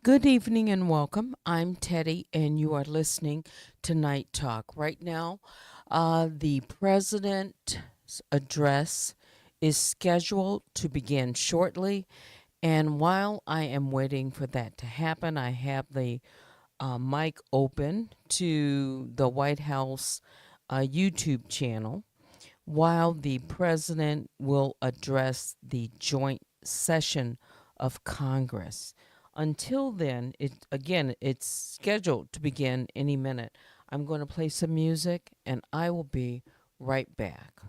Good evening and welcome. I'm Teddy, and you are listening to Night Talk. Right now, the president's address is scheduled to begin shortly, and while I am waiting for that to happen, I have the mic open to the White House YouTube channel while the president will address the joint session of Congress. Until then, it's scheduled to begin any minute. I'm going to play some music and I will be right back.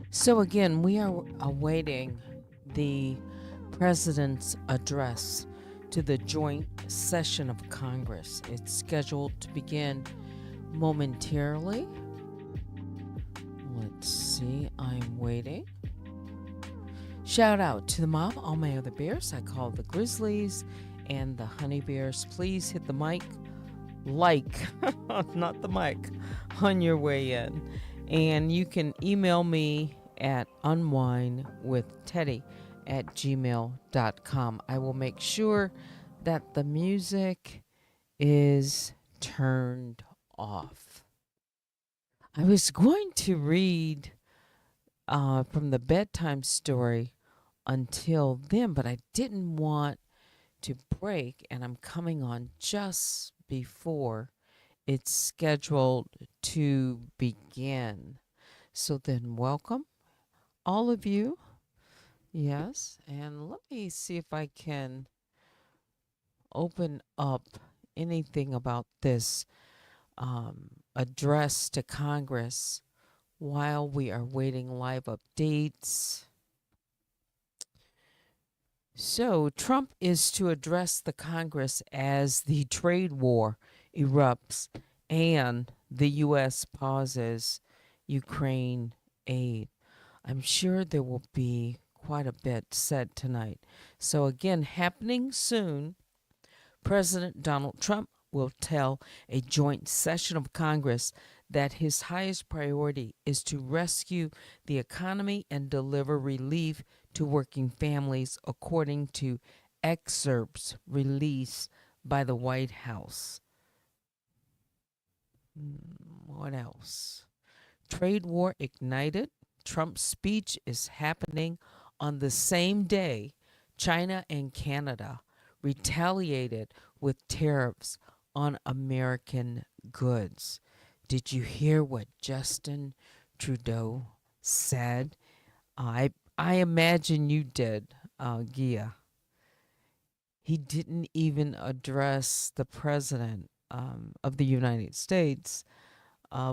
So, again, we are awaiting the president's address to the joint session of Congress. It's scheduled to begin momentarily. Let's see, I'm waiting. Shout out to the mob, all my other bears. I call the Grizzlies and the Honey Bears. Please hit the mic, not the mic, on your way in. And you can email me at unwinewithteddy@gmail.com. I will make sure that the music is turned off. I was going to read from the bedtime story until then, but I didn't want to break, and I'm coming on just before it's scheduled to begin. So then, welcome all of you. Yes, and let me see if I can open up anything about this address to Congress while we are waiting live updates. So, Trump is to address the Congress as the trade war erupts and the U.S. pauses Ukraine aid. I'm sure there will be quite a bit said tonight. So, again, happening soon, President Donald Trump will tell a joint session of Congress that his highest priority is to rescue the economy and deliver relief to working families, according to excerpts released by the White House. What else? Trade war ignited. Trump's speech is happening on the same day China and Canada retaliated with tariffs on American goods. Did you hear what Justin Trudeau said? I imagine you did, Gia. He didn't even address the president of the United States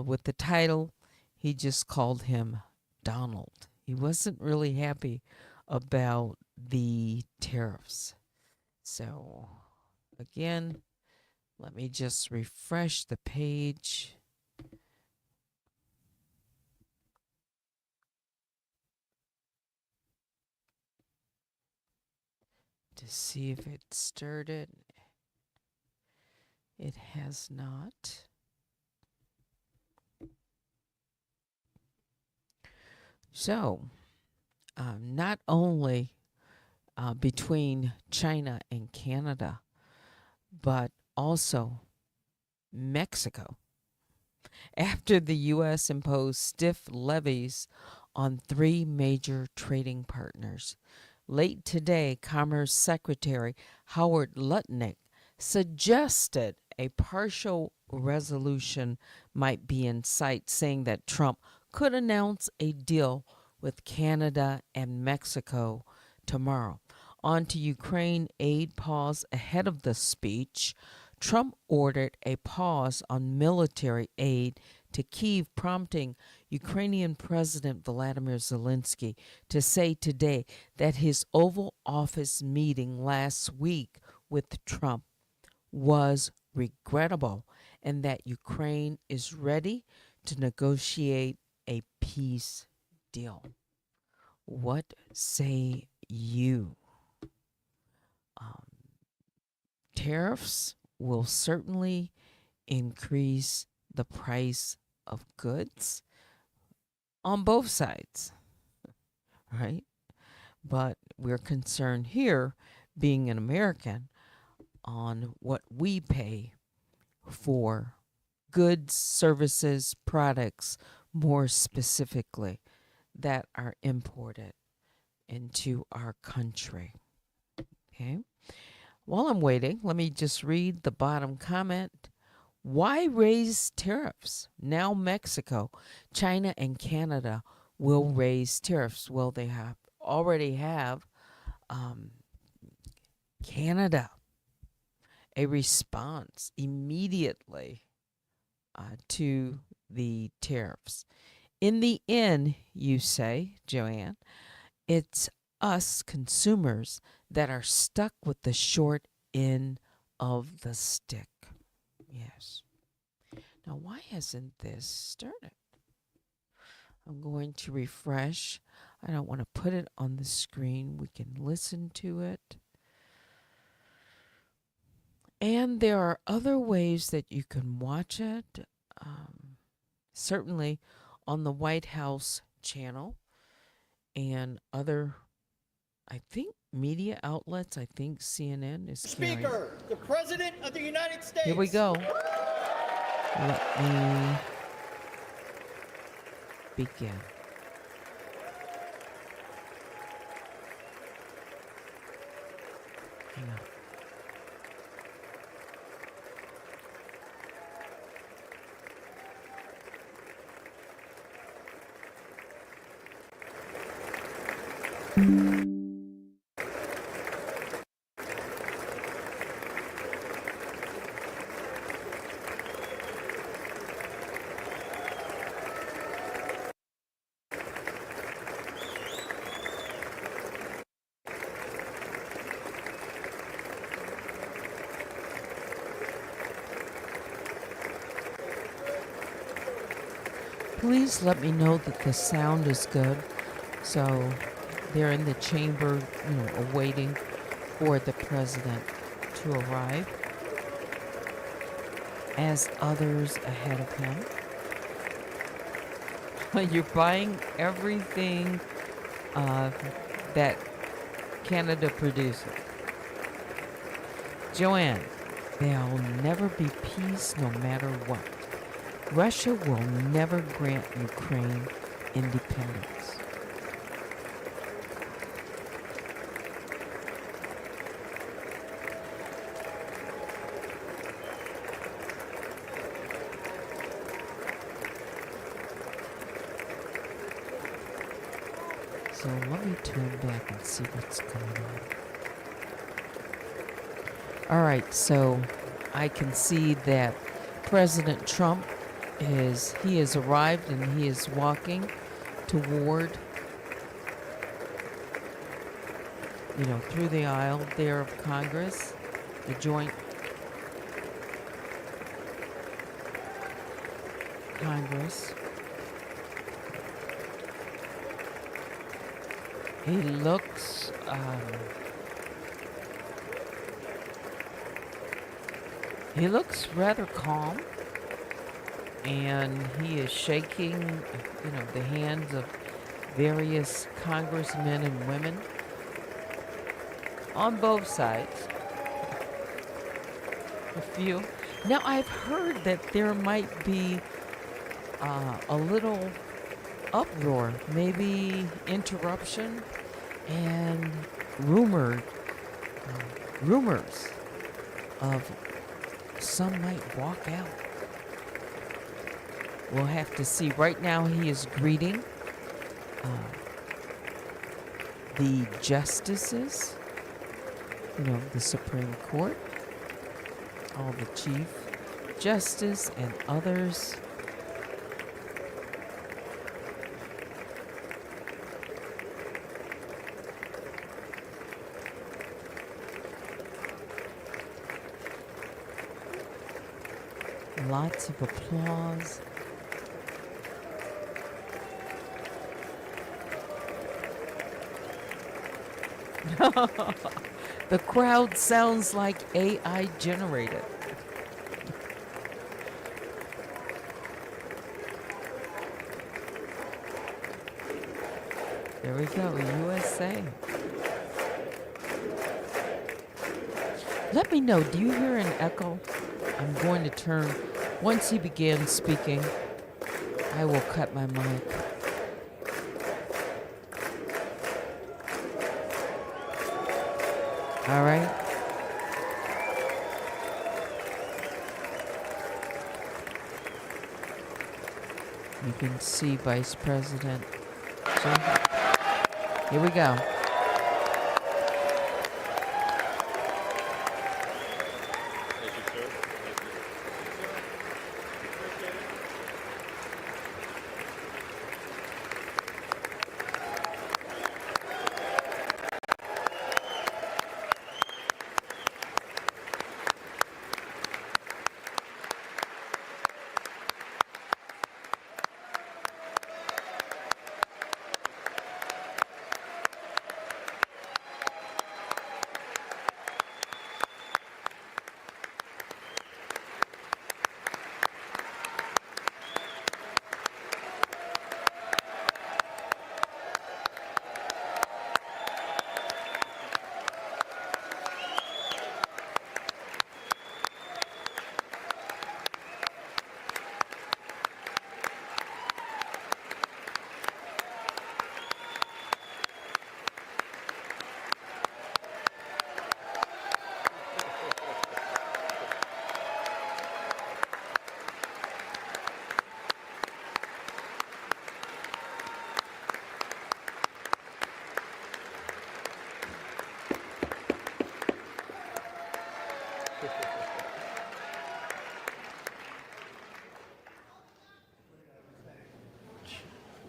with the title. He just called him Donald. He wasn't really happy about the tariffs. So, again, let me just refresh the page. To see if it stirred it. It has not. So, not only between China and Canada, but also Mexico. After the U.S. imposed stiff levies on 3 major trading partners. Late today, Commerce Secretary Howard Lutnick suggested a partial resolution might be in sight, saying that Trump could announce a deal with Canada and Mexico tomorrow. On to Ukraine aid pause ahead of the speech. Trump ordered a pause on military aid to Kyiv, prompting Ukrainian President Volodymyr Zelensky to say today that his Oval Office meeting last week with Trump was regrettable and that Ukraine is ready to negotiate a peace deal. What say you? Tariffs will certainly increase the price of goods on both sides, right? But we're concerned here, being an American, on what we pay for goods, services, products, more specifically, that are imported into our country. Okay. While I'm waiting, let me just read the bottom comment. Why raise tariffs? Now Mexico, China, and Canada will raise tariffs. Well, they already have Canada a response immediately to the tariffs. In the end, you say, Joanne, it's us consumers that are stuck with the short end of the stick. Yes. Now, why hasn't this started? I'm going to refresh. I don't want to put it on the screen. We can listen to it. And there are other ways that you can watch it. Certainly on the White House channel and other, I think, media outlets. I think CNN is carrying. Speaker, the President of the United States. Here we go. Let me begin. Hang on. Please let me know that the sound is good. So they're in the chamber, awaiting for the president to arrive, as others ahead of him. You're buying everything that Canada produces. Joanne, there'll never be peace no matter what. Russia will never grant Ukraine independence. So let me turn back and see what's going on. All right, so I can see that President Trump he has arrived and he is walking toward, through the aisle there of Congress, the joint Congress. He looks rather calm, and he is shaking, the hands of various congressmen and women on both sides. A few. Now, I've heard that there might be a little uproar, maybe interruption, and rumors of some might walk out. We'll have to see. Right now, he is greeting the justices, the Supreme Court, all the Chief Justice and others. Lots of applause. The crowd sounds like AI generated. There we go, USA. Let me know, do you hear an echo? I'm going to turn, once he begins speaking, I will cut my mic. All right. You can see Vice President. So, here we go.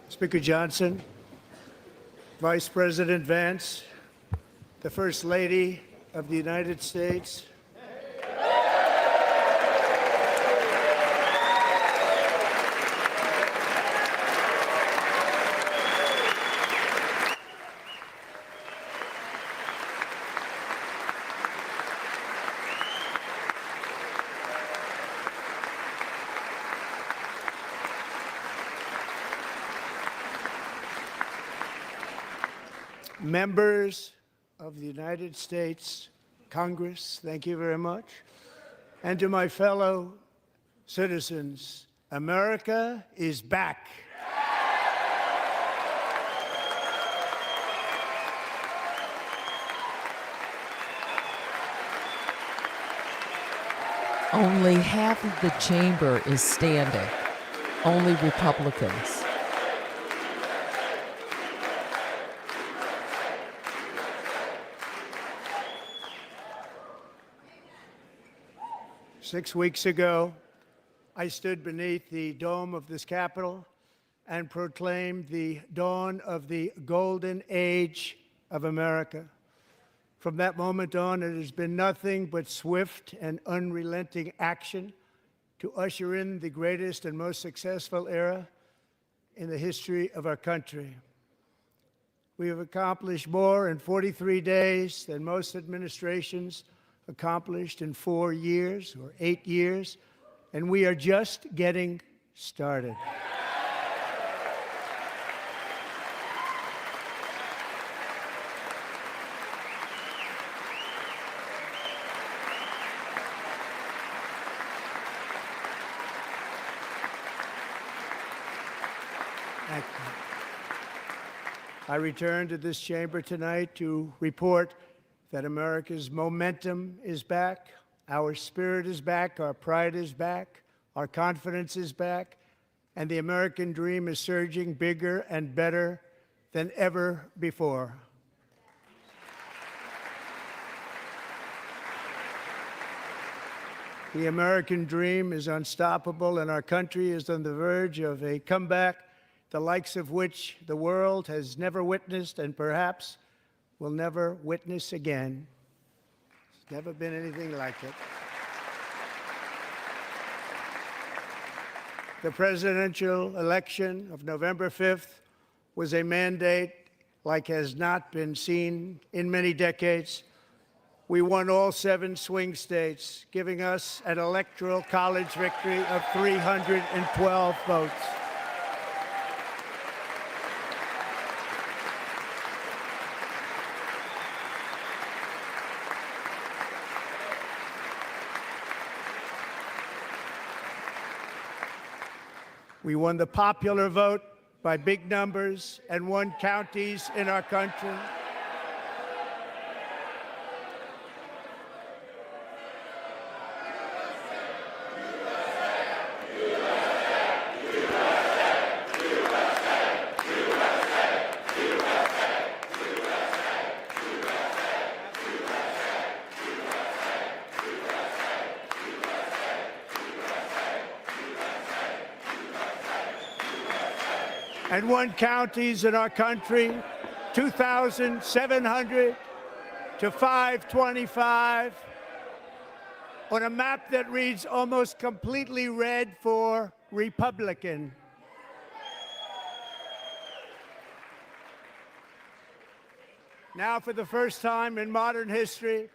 Speaker Johnson, Vice President Vance, the First Lady of the United States, members of the United States Congress, thank you very much, and to my fellow citizens, America is back. Only half of the chamber is standing. Only Republicans. 6 weeks ago, I stood beneath the dome of this Capitol and proclaimed the dawn of the golden age of America. From that moment on, it has been nothing but swift and unrelenting action to usher in the greatest and most successful era in the history of our country. We have accomplished more in 43 days than most administrations accomplished in 4 years or 8 years, and we are just getting started. Thank you. I return to this chamber tonight to report that America's momentum is back, our spirit is back, our pride is back, our confidence is back, and the American dream is surging bigger and better than ever before. The American dream is unstoppable, and our country is on the verge of a comeback, the likes of which the world has never witnessed and perhaps will never witness again. There's never been anything like it. The presidential election of November 5th was a mandate like has not been seen in many decades. We won all 7 swing states, giving us an electoral college victory of 312 votes. We won the popular vote by big numbers and won counties in our country. And won counties in our country, 2,700 to 525, on a map that reads almost completely red for Republican. Now, for the first time in modern history,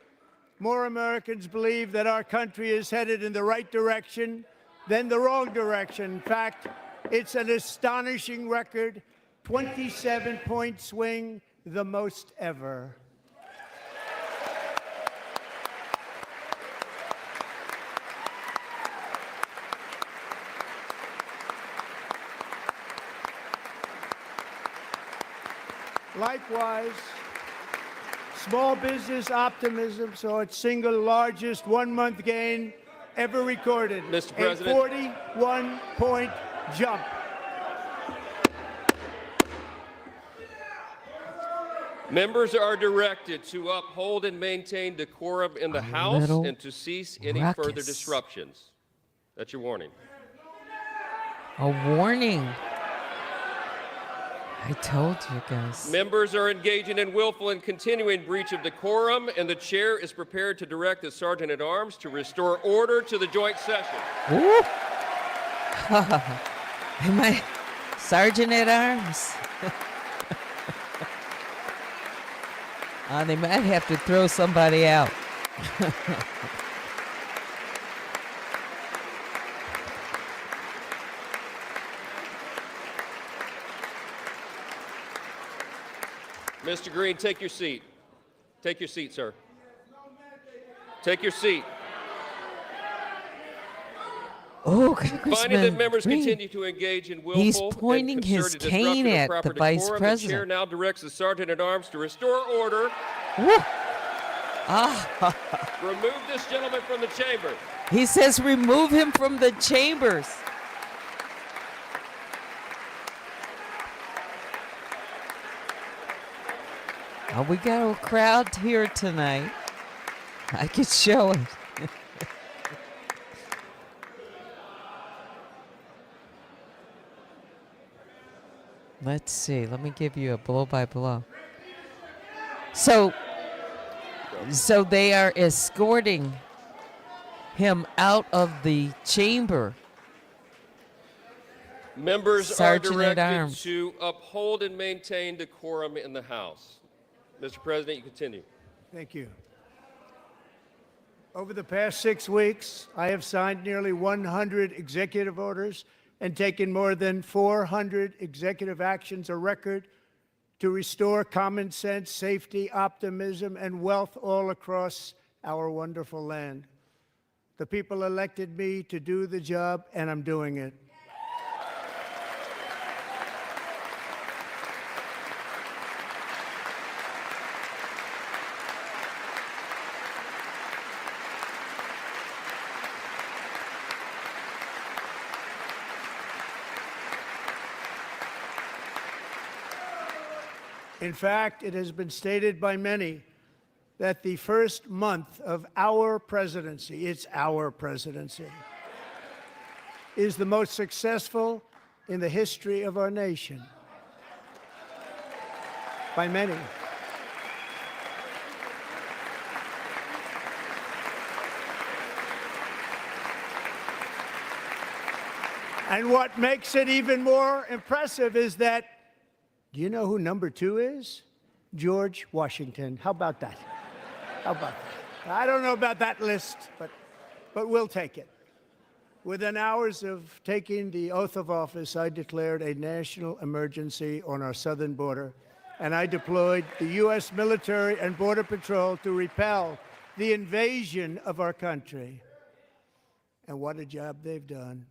more Americans believe that our country is headed in the right direction than the wrong direction. In fact, it's an astonishing record, 27-point swing, the most ever. Likewise, small business optimism saw its single largest one-month gain ever recorded. Mr. President. A 41-point jump. Members are directed to uphold and maintain decorum in the House and to cease any further disruptions. That's your warning. A warning. I told you guys. Members are engaging in willful and continuing breach of decorum, and the chair is prepared to direct the Sergeant-at-Arms to restore order to the joint session. Ooh. Am I Sergeant-at-Arms? They might have to throw somebody out. Mr. Green, take your seat. Take your seat, sir. Take your seat. Oh, Congressman Finding that members Green. continue to engage in He's willful pointing and his concerted cane disruption of at proper the Vice decorum, President. The chair now directs the Sergeant-at-Arms to restore order. Woo. Remove this gentleman from the chamber. He says remove him from the chambers. Oh, we got a crowd here tonight. I could show it. Let's see. Let me give you a blow by blow. So they are escorting him out of the chamber. Members are Sergeant at directed Arms. to uphold and maintain decorum in the House. Mr. President, you continue. Thank you. Over the past 6 weeks, I have signed nearly 100 executive orders and taken more than 400 executive actions, a record to restore common sense, safety, optimism, and wealth all across our wonderful land. The people elected me to do the job, and I'm doing it. In fact, it has been stated by many that the first month of our presidency, it's our presidency, is the most successful in the history of our nation. By many. And what makes it even more impressive is that, do you know who number 2 is? George Washington. How about that? How about that? I don't know about that list, but we'll take it. Within hours of taking the oath of office, I declared a national emergency on our southern border, and I deployed the U.S. military and Border Patrol to repel the invasion of our country. And what a job they've done.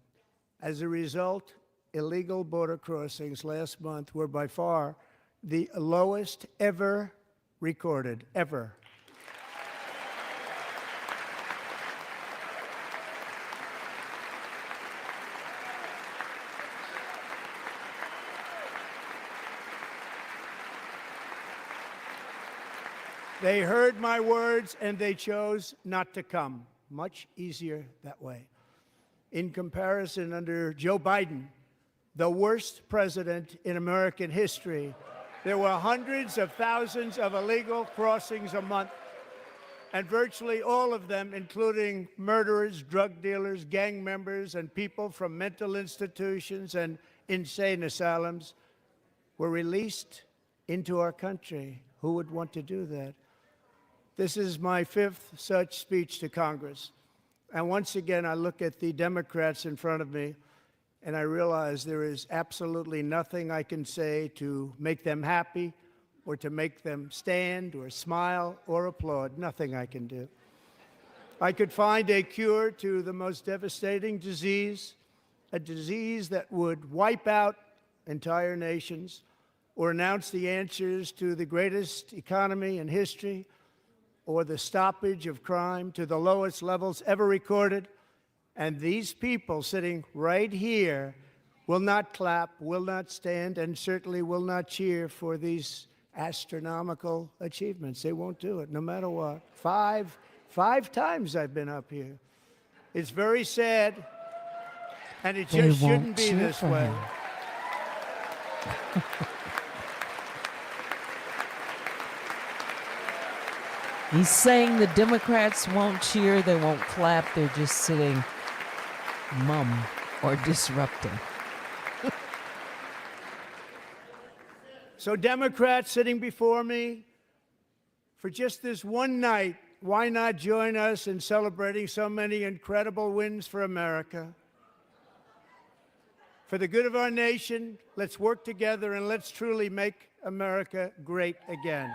As a result, illegal border crossings last month were by far the lowest ever recorded, ever. They heard my words and they chose not to come. Much easier that way. In comparison, under Joe Biden, the worst president in American history, there were hundreds of thousands of illegal crossings a month, and virtually all of them, including murderers, drug dealers, gang members, and people from mental institutions and insane asylums, were released into our country. Who would want to do that? This is my 5th such speech to Congress. And once again, I look at the Democrats in front of me, and I realize there is absolutely nothing I can say to make them happy or to make them stand or smile or applaud. Nothing I can do. I could find a cure to the most devastating disease, a disease that would wipe out entire nations, or announce the answers to the greatest economy in history, or the stoppage of crime to the lowest levels ever recorded. And these people sitting right here will not clap, will not stand, and certainly will not cheer for these astronomical achievements. They won't do it, no matter what. Five times I've been up here. It's very sad, and it just shouldn't be this way. He's saying the Democrats won't cheer, they won't clap, they're just sitting mum or disrupting. So Democrats sitting before me, for just this one night, why not join us in celebrating so many incredible wins for America? For the good of our nation, let's work together and let's truly make America great again.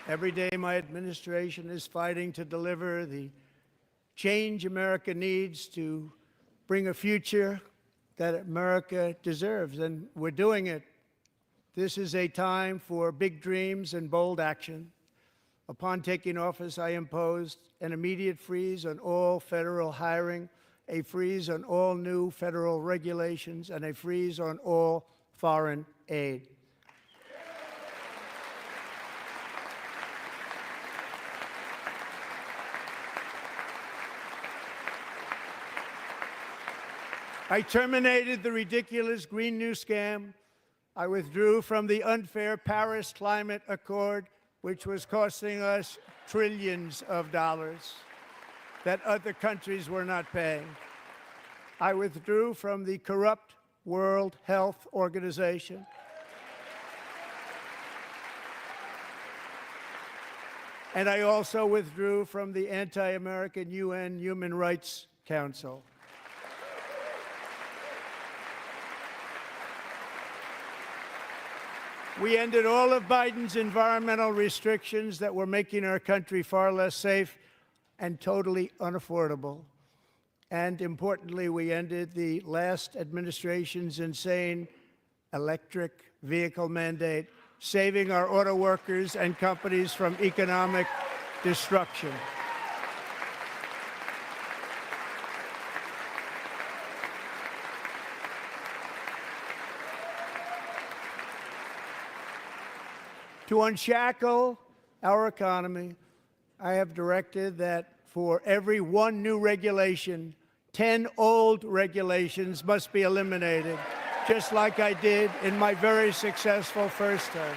Every day, my administration is fighting to deliver the change America needs to bring a future that America deserves, and we're doing it. This is a time for big dreams and bold action. Upon taking office, I imposed an immediate freeze on all federal hiring, a freeze on all new federal regulations, and a freeze on all foreign aid. I terminated the ridiculous Green New Scam. I withdrew from the unfair Paris Climate Accord, which was costing us trillions of dollars that other countries were not paying. I withdrew from the corrupt World Health Organization. And I also withdrew from the anti-American UN Human Rights Council. We ended all of Biden's environmental restrictions that were making our country far less safe and totally unaffordable. And importantly, we ended the last administration's insane electric vehicle mandate, saving our auto workers and companies from economic destruction. To unshackle our economy, I have directed that for every one new regulation, 10 old regulations must be eliminated, just like I did in my very successful first term.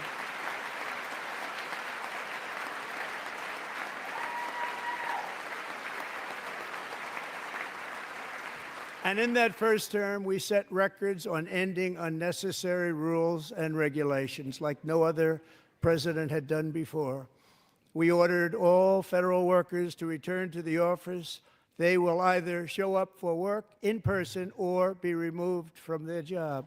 And in that first term, we set records on ending unnecessary rules and regulations like no other president had done before. We ordered all federal workers to return to the office. They will either show up for work in person or be removed from their job.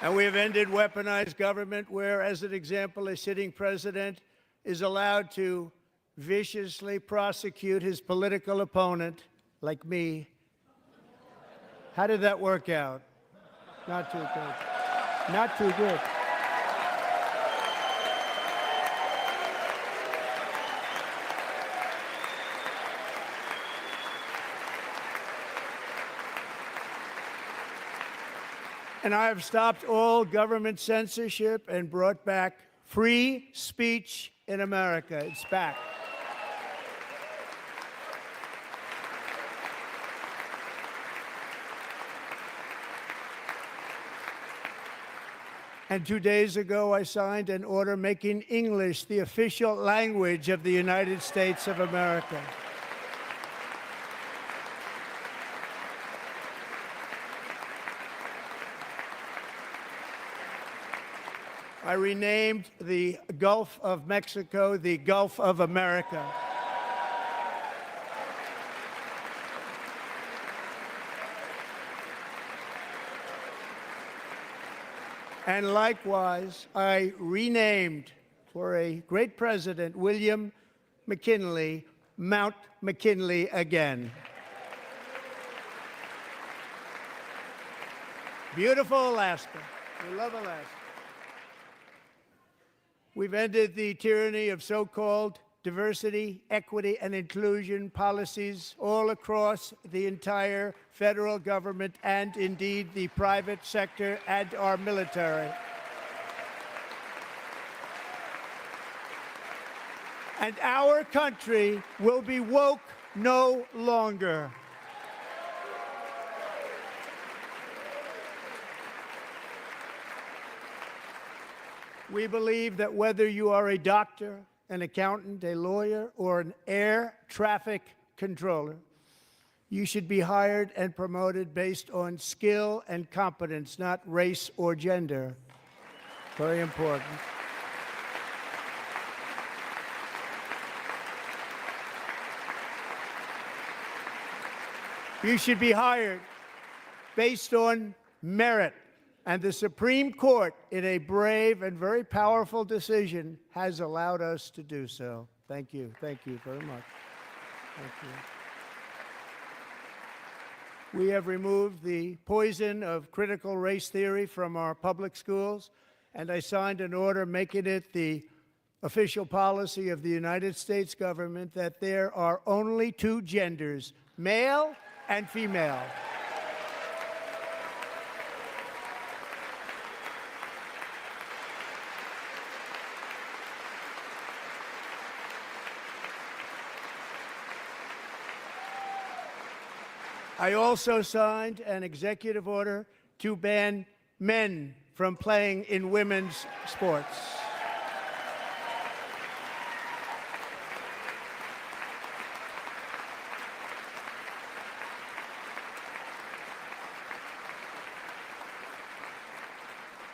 And we have ended weaponized government where, as an example, a sitting president is allowed to viciously prosecute his political opponent, like me. How did that work out? Not too good. Not too good. And I have stopped all government censorship and brought back free speech in America. It's back. And 2 days ago, I signed an order making English the official language of the United States of America. I renamed the Gulf of Mexico the Gulf of America. And likewise, I renamed, for a great president, William McKinley, Mount McKinley again. Beautiful Alaska. We love Alaska. We've ended the tyranny of so-called diversity, equity, and inclusion policies all across the entire federal government and indeed the private sector and our military. And our country will be woke no longer. We believe that whether you are a doctor, an accountant, a lawyer, or an air traffic controller, you should be hired and promoted based on skill and competence, not race or gender. Very important. You should be hired based on merit. And the Supreme Court, in a brave and very powerful decision, has allowed us to do so. Thank you. Thank you very much. Thank you. We have removed the poison of critical race theory from our public schools, and I signed an order making it the official policy of the United States government that there are only two genders, male and female. I also signed an executive order to ban men from playing in women's sports.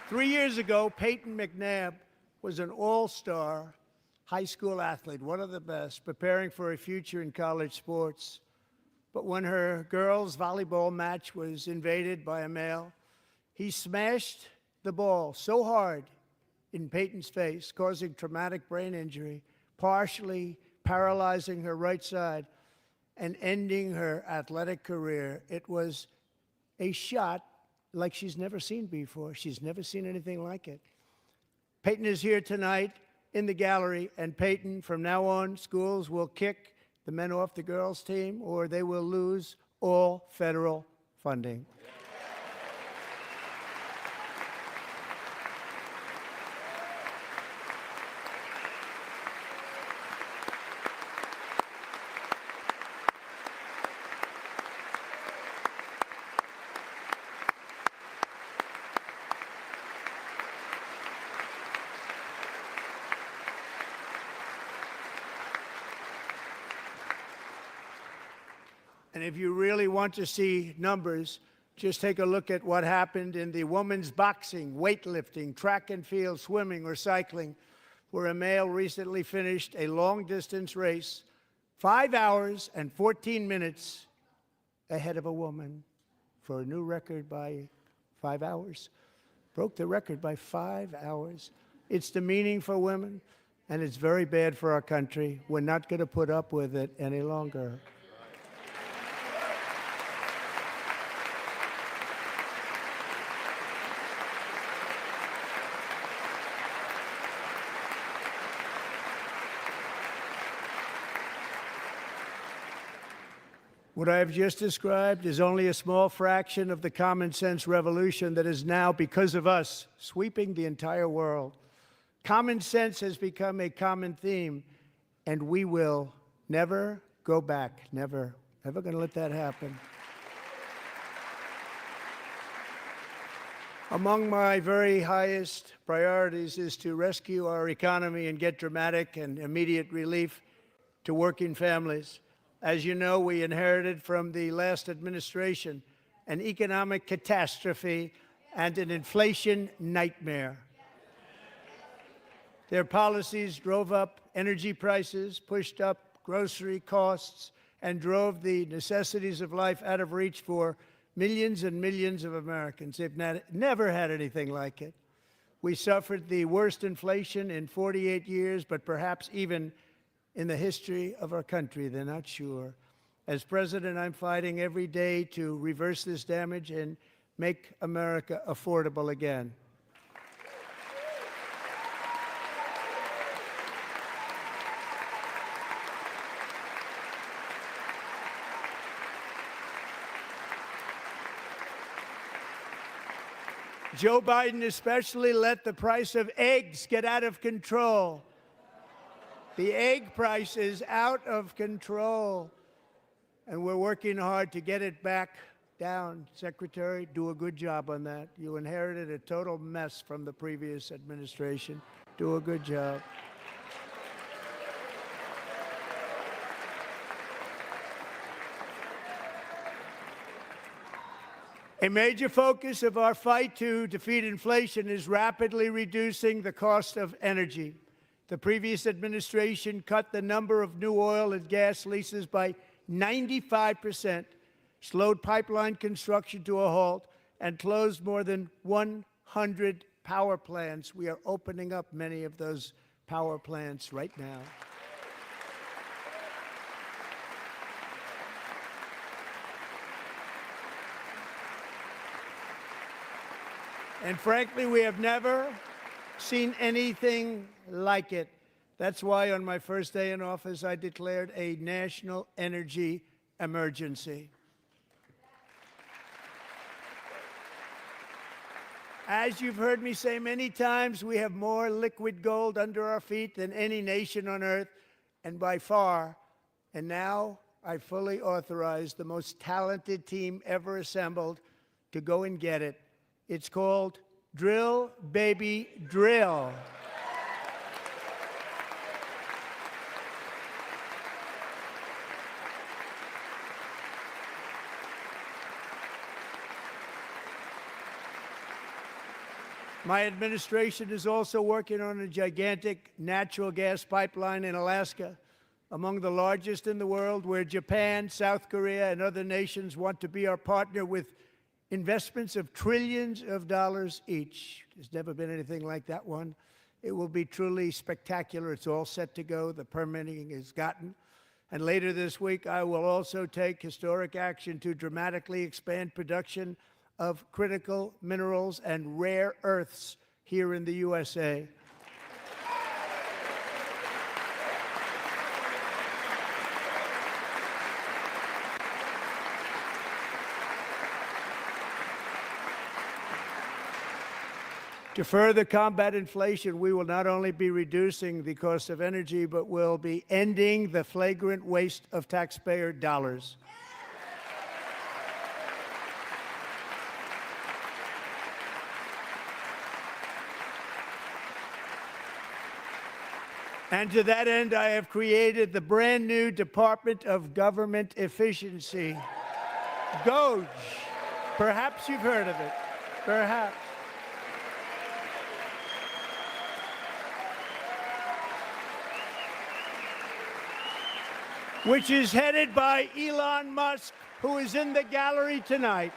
Three years ago, Peyton McNabb was an all-star high school athlete, one of the best, preparing for a future in college sports. But when her girls' volleyball match was invaded by a male, he smashed the ball so hard in Peyton's face, causing traumatic brain injury, partially paralyzing her right side, and ending her athletic career. It was a shot like she's never seen before. She's never seen anything like it. Peyton is here tonight in the gallery, and Peyton, from now on, schools will kick the men off the girls' team, or they will lose all federal funding. And if you really want to see numbers, just take a look at what happened in the women's boxing, weightlifting, track and field, swimming, or cycling, where a male recently finished a long-distance race 5 hours and 14 minutes ahead of a woman for a new record by 5 hours. Broke the record by 5 hours. It's demeaning for women, and it's very bad for our country. We're not going to put up with it any longer. What I have just described is only a small fraction of the common sense revolution that is now, because of us, sweeping the entire world. Common sense has become a common theme, and we will never go back. Never. Never going to let that happen. Among my very highest priorities is to rescue our economy and get dramatic and immediate relief to working families. As you know, we inherited from the last administration an economic catastrophe and an inflation nightmare. Their policies drove up energy prices, pushed up grocery costs, and drove the necessities of life out of reach for millions and millions of Americans. They've never had anything like it. We suffered the worst inflation in 48 years, but perhaps even in the history of our country. They're not sure. As president, I'm fighting every day to reverse this damage and make America affordable again. Joe Biden especially let the price of eggs get out of control. The egg price is out of control, and we're working hard to get it back down. Secretary, do a good job on that. You inherited a total mess from the previous administration. Do a good job. A major focus of our fight to defeat inflation is rapidly reducing the cost of energy. The previous administration cut the number of new oil and gas leases by 95%, slowed pipeline construction to a halt, and closed more than 100 power plants. We are opening up many of those power plants right now. And frankly, we have never seen anything like it. That's why on my first day in office, I declared a national energy emergency. As you've heard me say many times, we have more liquid gold under our feet than any nation on earth, and by far. And now I fully authorize the most talented team ever assembled to go and get it. It's called Drill, Baby, Drill. My administration is also working on a gigantic natural gas pipeline in Alaska, among the largest in the world, where Japan, South Korea, and other nations want to be our partner with investments of trillions of dollars each. There's never been anything like that one. It will be truly spectacular. It's all set to go. The permitting is gotten. And later this week, I will also take historic action to dramatically expand production of critical minerals and rare earths here in the USA. To further combat inflation, we will not only be reducing the cost of energy, but will be ending the flagrant waste of taxpayer dollars. And to that end, I have created the brand new Department of Government Efficiency, DOGE. Perhaps you've heard of it. Perhaps. Which is headed by Elon Musk, who is in the gallery tonight.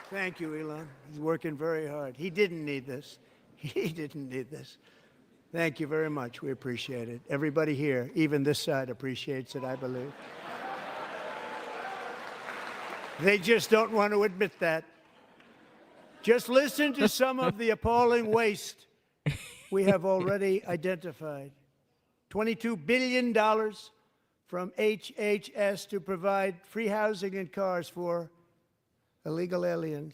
Thank you, Elon. He's working very hard. He didn't need this. He didn't need this. Thank you very much. We appreciate it. Everybody here, even this side, appreciates it, I believe. They just don't want to admit that. Just listen to some of the appalling waste we have already identified. $22 billion from HHS to provide free housing and cars for illegal aliens.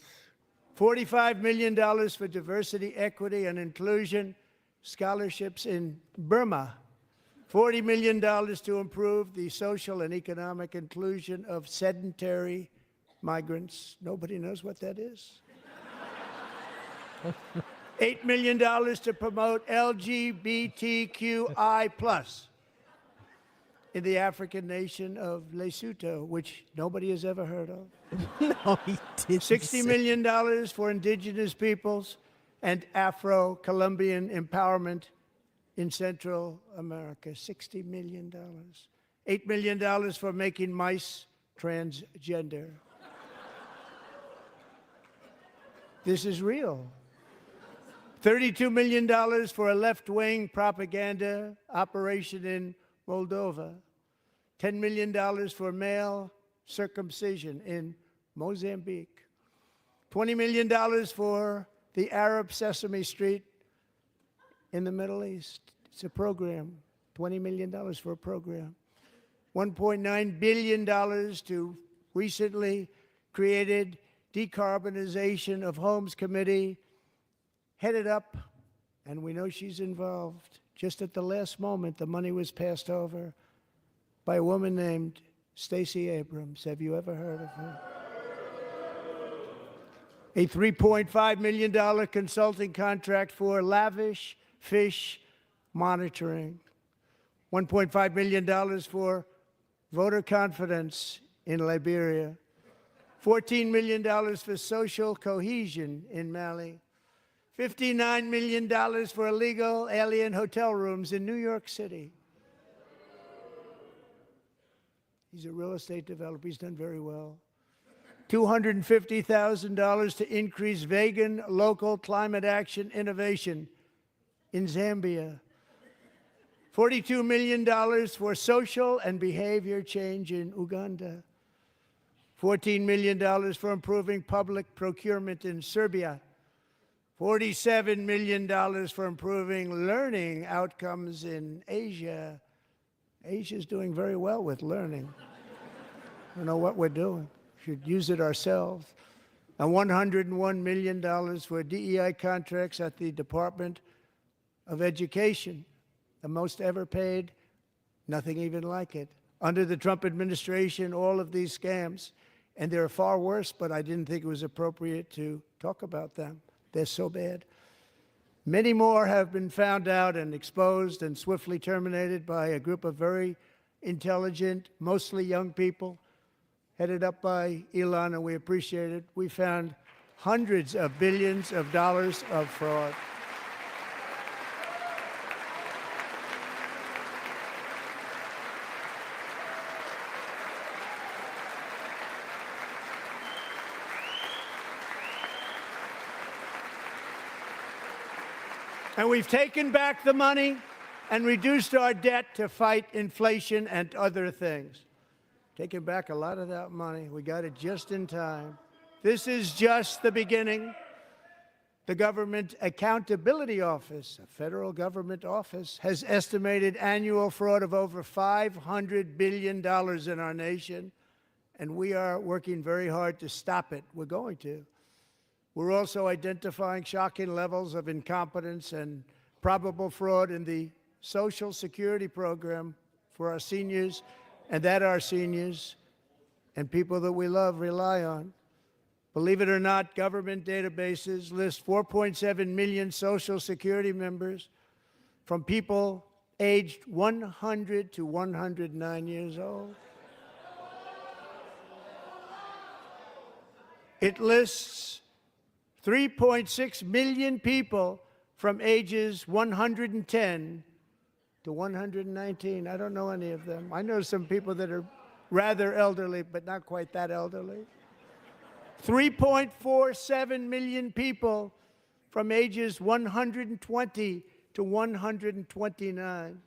$45 million for diversity, equity, and inclusion scholarships in Burma. $40 million to improve the social and economic inclusion of sedentary migrants. Nobody knows what that is. $8 million to promote LGBTQI+ in the African nation of Lesotho, which nobody has ever heard of. No, he didn't. $60 million for indigenous peoples and Afro-Colombian empowerment in Central America. $60 million. $8 million for making mice transgender. This is real. $32 million for a left-wing propaganda operation in Moldova. $10 million for male circumcision in Mozambique. $20 million for the Arab Sesame Street in the Middle East. It's a program. $20 million for a program. $1.9 billion to recently created Decarbonization of Homes Committee, headed up, and we know she's involved. Just at the last moment, the money was passed over by a woman named Stacey Abrams. Have you ever heard of her? A $3.5 million consulting contract for lavish fish monitoring. $1.5 million for voter confidence in Liberia. $14 million for social cohesion in Mali. $59 million for illegal alien hotel rooms in New York City. He's a real estate developer. He's done very well. $250,000 to increase vegan local climate action innovation in Zambia. $42 million for social and behavior change in Uganda. $14 million for improving public procurement in Serbia. $47 million for improving learning outcomes in Asia. Asia's doing very well with learning. I don't know what we're doing. We should use it ourselves. And $101 million for DEI contracts at the Department of Education, the most ever paid, nothing even like it. Under the Trump administration, all of these scams, and they're far worse, but I didn't think it was appropriate to talk about them. They're so bad. Many more have been found out and exposed and swiftly terminated by a group of very intelligent, mostly young people, headed up by Elon, and we appreciate it. We found hundreds of billions of dollars of fraud. And we've taken back the money and reduced our debt to fight inflation and other things. Taken back a lot of that money. We got it just in time. This is just the beginning. The Government Accountability Office, a federal government office, has estimated annual fraud of over $500 billion in our nation, and we are working very hard to stop it. We're going to. We're also identifying shocking levels of incompetence and probable fraud in the Social Security program for our seniors, and that our seniors and people that we love rely on. Believe it or not, government databases list 4.7 million Social Security members from people aged 100 to 109 years old. It lists 3.6 million people from ages 110 to 119. I don't know any of them. I know some people that are rather elderly, but not quite that elderly. 3.47 million people from ages 120 to 129.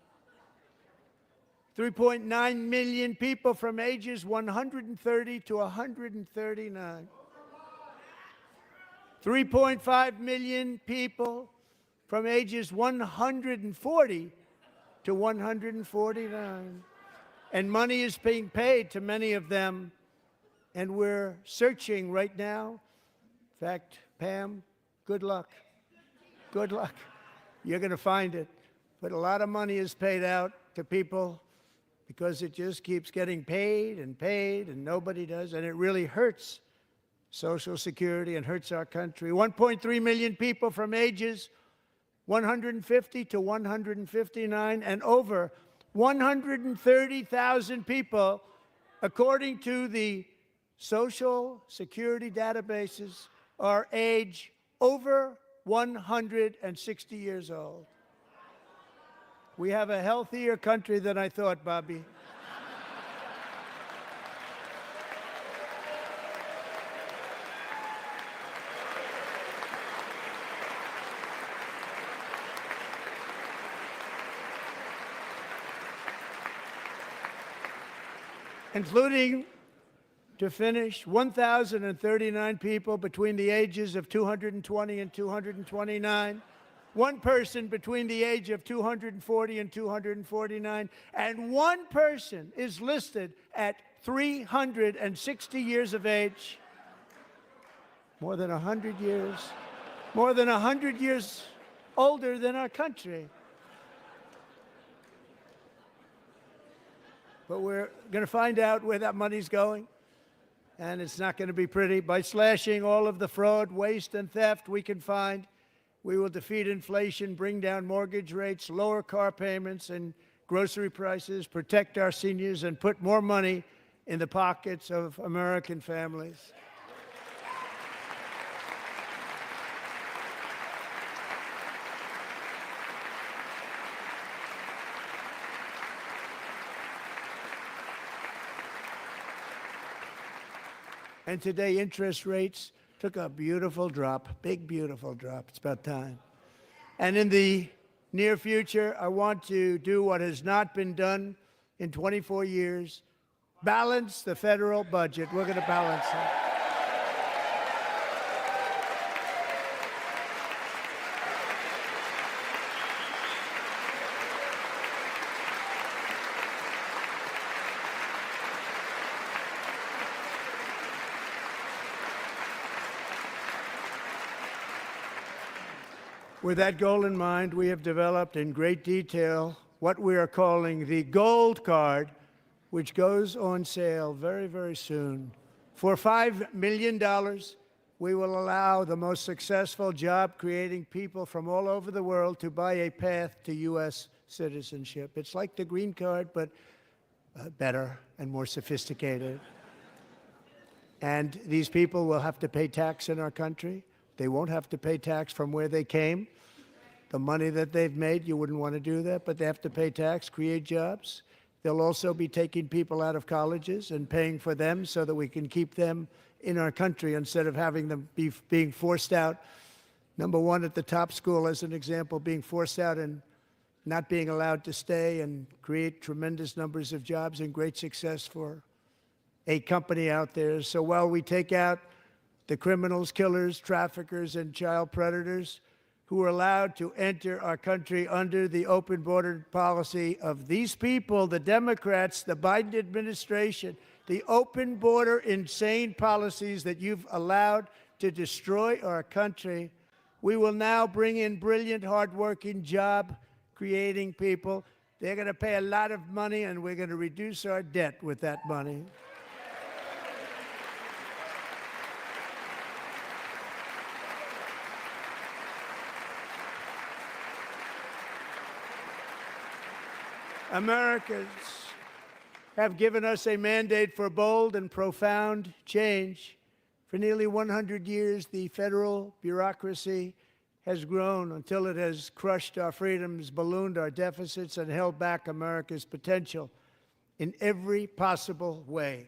3.9 million people from ages 130 to 139. 3.5 million people from ages 140 to 149. And money is being paid to many of them, and we're searching right now. In fact, Pam, good luck. Good luck. You're going to find it. But a lot of money is paid out to people because it just keeps getting paid, and nobody does, and it really hurts Social Security and hurts our country. 1.3 million people from ages 150 to 159, and over 130,000 people, according to the Social Security databases, are age over 160 years old. We have a healthier country than I thought, Bobby. Including, to finish, 1,039 people between the ages of 220 and 229, one person between the age of 240 and 249, and one person is listed at 360 years of age. More than 100 years. More than 100 years older than our country. But we're going to find out where that money's going, and it's not going to be pretty. By slashing all of the fraud, waste, and theft we can find, we will defeat inflation, bring down mortgage rates, lower car payments and grocery prices, protect our seniors, and put more money in the pockets of American families. And today, interest rates took a beautiful drop, big, beautiful drop. It's about time. And in the near future, I want to do what has not been done in 24 years, balance the federal budget. We're going to balance it. With that goal in mind, we have developed in great detail what we are calling the Gold Card, which goes on sale very, very soon. For $5 million, we will allow the most successful job-creating people from all over the world to buy a path to U.S. citizenship. It's like the green card, but better and more sophisticated. And these people will have to pay tax in our country. They won't have to pay tax from where they came. The money that they've made, you wouldn't want to do that, but they have to pay tax, create jobs. They'll also be taking people out of colleges and paying for them so that we can keep them in our country instead of having them being forced out. Number one, at the top school, as an example, being forced out and not being allowed to stay and create tremendous numbers of jobs and great success for a company out there. So while we take out the criminals, killers, traffickers, and child predators who are allowed to enter our country under the open border policy of these people, the Democrats, the Biden administration, the open border insane policies that you've allowed to destroy our country, we will now bring in brilliant, hardworking, job-creating people. They're going to pay a lot of money, and we're going to reduce our debt with that money. Americans have given us a mandate for bold and profound change. For nearly 100 years, the federal bureaucracy has grown until it has crushed our freedoms, ballooned our deficits, and held back America's potential in every possible way.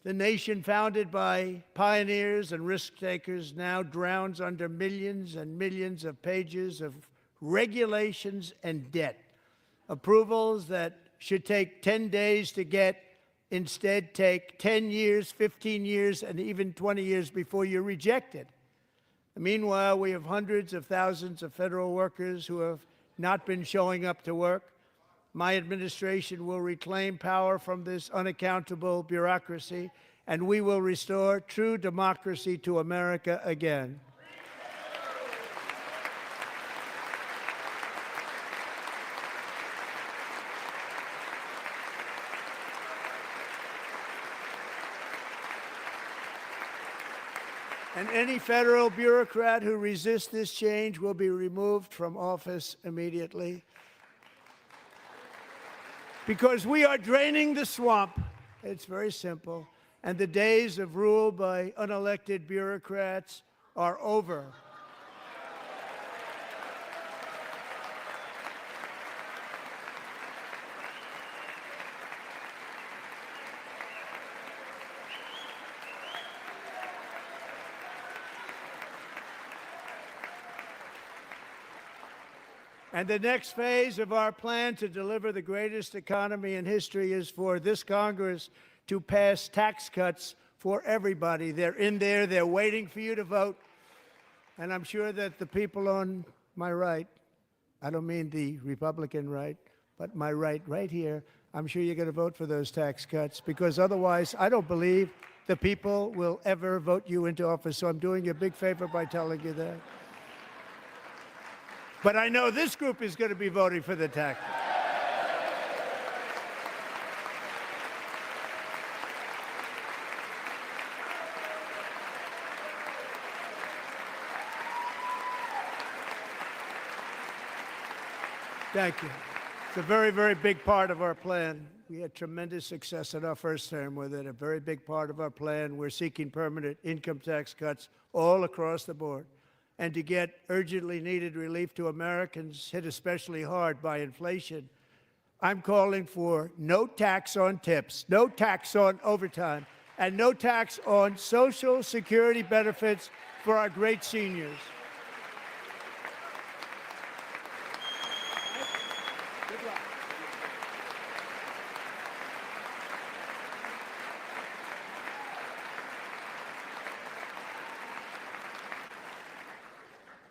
The nation founded by pioneers and risk-takers now drowns under millions and millions of pages of regulations and debt. Approvals that should take 10 days to get instead take 10 years, 15 years, and even 20 years before you're rejected. Meanwhile, we have hundreds of thousands of federal workers who have not been showing up to work. My administration will reclaim power from this unaccountable bureaucracy, and we will restore true democracy to America again. And any federal bureaucrat who resists this change will be removed from office immediately. Because we are draining the swamp. It's very simple. And the days of rule by unelected bureaucrats are over. And the next phase of our plan to deliver the greatest economy in history is for this Congress to pass tax cuts for everybody. They're in there. They're waiting for you to vote. And I'm sure that the people on my right, I don't mean the Republican right, but my right here, I'm sure you're going to vote for those tax cuts, because otherwise I don't believe the people will ever vote you into office. So I'm doing you a big favor by telling you that. But I know this group is going to be voting for the tax. Thank you. It's a very, very big part of our plan. We had tremendous success in our first term with it. A very big part of our plan. We're seeking permanent income tax cuts all across the board. And to get urgently needed relief to Americans hit especially hard by inflation, I'm calling for no tax on tips, no tax on overtime, and no tax on Social Security benefits for our great seniors.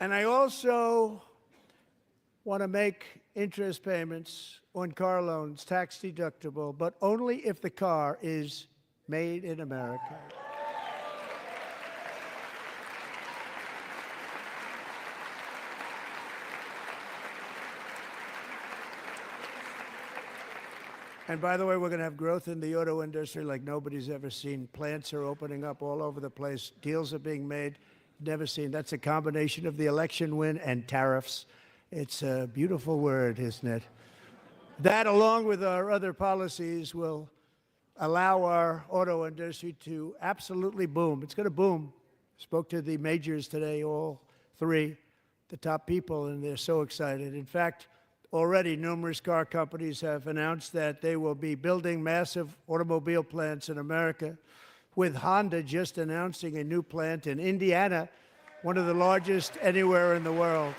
And I also want to make interest payments on car loans tax deductible, but only if the car is made in America. And by the way, we're going to have growth in the auto industry like nobody's ever seen. Plants are opening up all over the place. Deals are being made. Never seen. That's a combination of the election win and tariffs. It's a beautiful word, isn't it? That, along with our other policies, will allow our auto industry to absolutely boom. It's going to boom. Spoke to the majors today, all three, the top people, and they're so excited. In fact, already numerous car companies have announced that they will be building massive automobile plants in America, with Honda just announcing a new plant in Indiana, one of the largest anywhere in the world.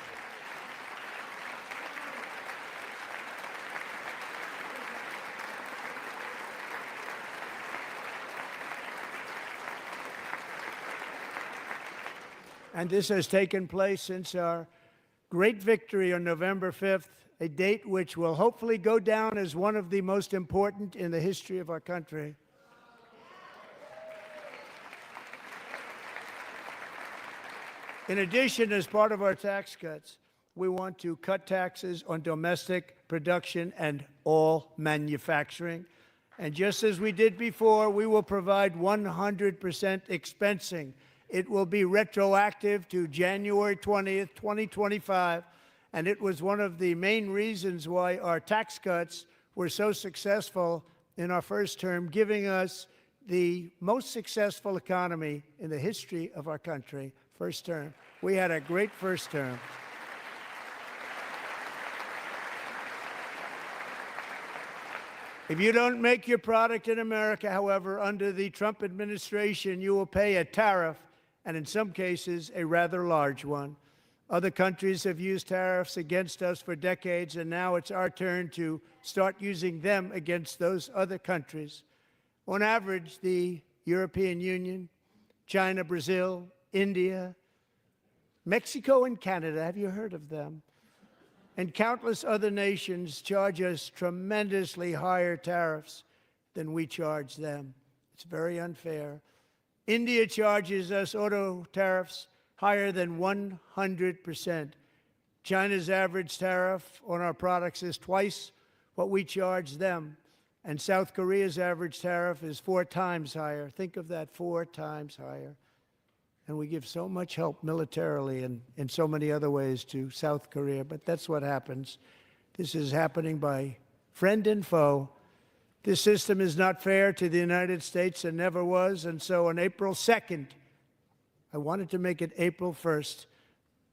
And this has taken place since our great victory on November 5th, a date which will hopefully go down as one of the most important in the history of our country. In addition, as part of our tax cuts, we want to cut taxes on domestic production and all manufacturing. And just as we did before, we will provide 100% expensing. It will be retroactive to January 20th, 2025. And it was one of the main reasons why our tax cuts were so successful in our first term, giving us the most successful economy in the history of our country. First term. We had a great first term. If you don't make your product in America, however, under the Trump administration, you will pay a tariff, and in some cases, a rather large one. Other countries have used tariffs against us for decades, and now it's our turn to start using them against those other countries. On average, the European Union, China, Brazil, India, Mexico, and Canada, have you heard of them? And countless other nations charge us tremendously higher tariffs than we charge them. It's very unfair. India charges us auto tariffs higher than 100%. China's average tariff on our products is twice what we charge them. And South Korea's average tariff is 4 times higher. Think of that, 4 times higher. And we give so much help militarily and in so many other ways to South Korea. But that's what happens. This is happening by friend and foe. This system is not fair to the United States and never was. And so on April 2nd, I wanted to make it April 1st,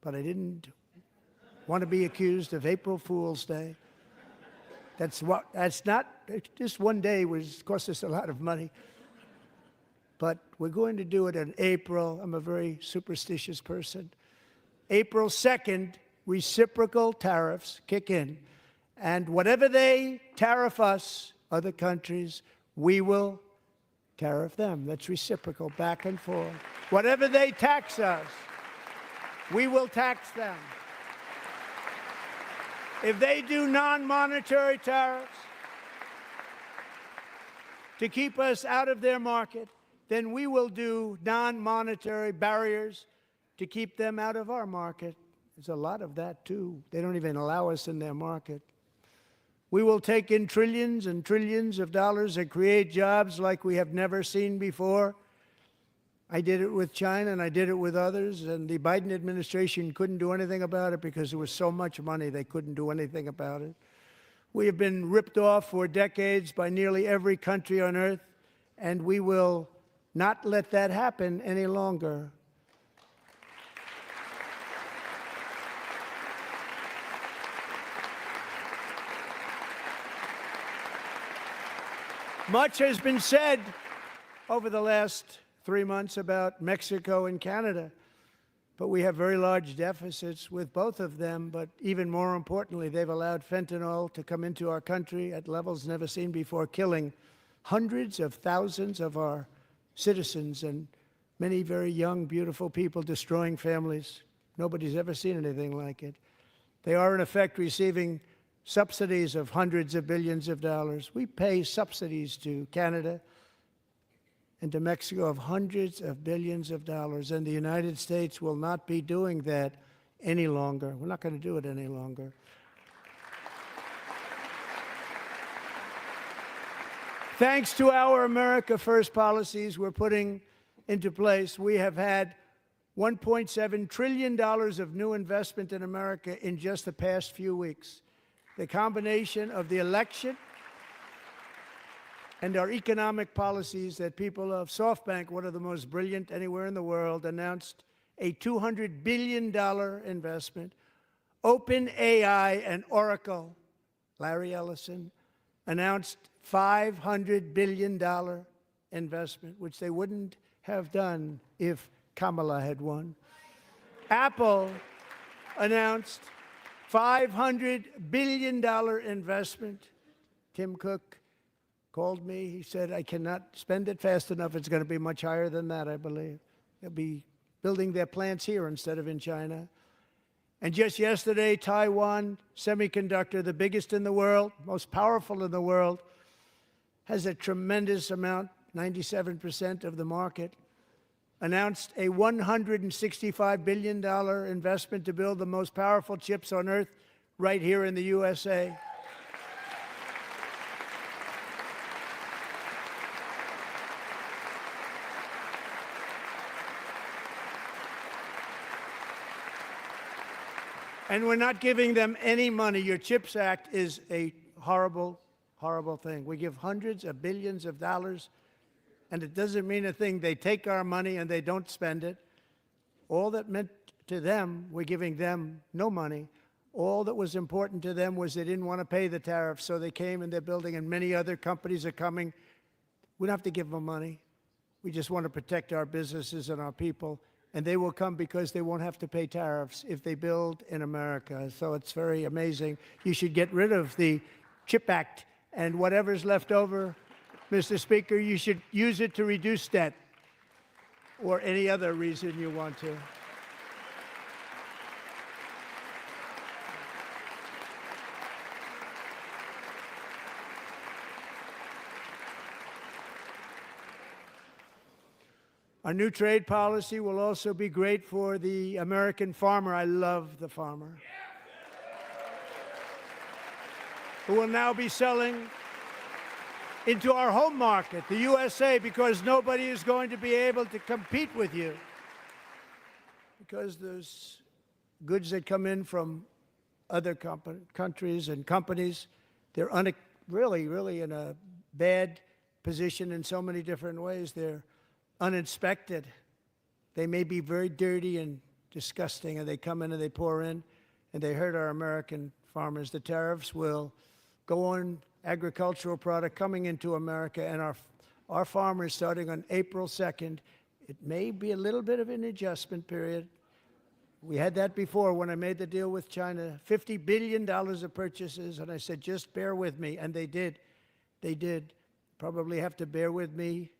but I didn't want to be accused of April Fool's Day. That's not, just one day cost us a lot of money. But we're going to do it in April. I'm a very superstitious person. April 2nd, reciprocal tariffs kick in. And whatever they tariff us, other countries, we will tariff them. That's reciprocal, back and forth. Whatever they tax us, we will tax them. If they do non-monetary tariffs to keep us out of their market, then we will do non-monetary barriers to keep them out of our market. There's a lot of that, too. They don't even allow us in their market. We will take in trillions and trillions of dollars and create jobs like we have never seen before. I did it with China, and I did it with others, and the Biden administration couldn't do anything about it because there was so much money they couldn't do anything about it. We have been ripped off for decades by nearly every country on earth, and we will not let that happen any longer. Much has been said over the last 3 months about Mexico and Canada, but we have very large deficits with both of them. But even more importantly, they've allowed fentanyl to come into our country at levels never seen before, killing hundreds of thousands of our citizens and many very young, beautiful people, destroying families. Nobody's ever seen anything like it. They are, in effect, receiving subsidies of hundreds of billions of dollars. We pay subsidies to Canada and to Mexico of hundreds of billions of dollars, and the United States will not be doing that any longer. We're not going to do it any longer. Thanks to our America First policies we're putting into place, we have had $1.7 trillion of new investment in America in just the past few weeks. The combination of the election and our economic policies that people of SoftBank, one of the most brilliant anywhere in the world, announced a $200 billion investment. OpenAI and Oracle, Larry Ellison, announced $500 billion investment, which they wouldn't have done if Kamala had won. Apple announced $500 billion investment. Tim Cook called me. He said, I cannot spend it fast enough. It's going to be much higher than that, I believe. They'll be building their plants here instead of in China. And just yesterday, Taiwan Semiconductor, the biggest in the world, most powerful in the world, has a tremendous amount, 97% of the market, announced a $165 billion investment to build the most powerful chips on earth right here in the USA. And we're not giving them any money. Your CHIPS Act is a horrible, horrible thing. We give hundreds of billions of dollars, and it doesn't mean a thing. They take our money and they don't spend it. All that meant to them, we're giving them no money. All that was important to them was they didn't want to pay the tariffs, so they came and they're building, and many other companies are coming. We don't have to give them money. We just want to protect our businesses and our people. And they will come because they won't have to pay tariffs if they build in America. So it's very amazing. You should get rid of the CHIP Act, and whatever's left over, Mr. Speaker, you should use it to reduce debt or any other reason you want to. Our new trade policy will also be great for the American farmer. I love the farmer, who will now be selling into our home market, the USA, because nobody is going to be able to compete with you. Because those goods that come in from other countries and companies, they're really in a bad position in so many different ways. They're uninspected. They may be very dirty and disgusting, and they come in and they pour in, and they hurt our American farmers. The tariffs will go on agricultural product coming into America, and our farmers, starting on April 2nd, it may be a little bit of an adjustment period. We had that before when I made the deal with China, $50 billion of purchases, and I said, just bear with me, and they did. They did. Probably have to bear with me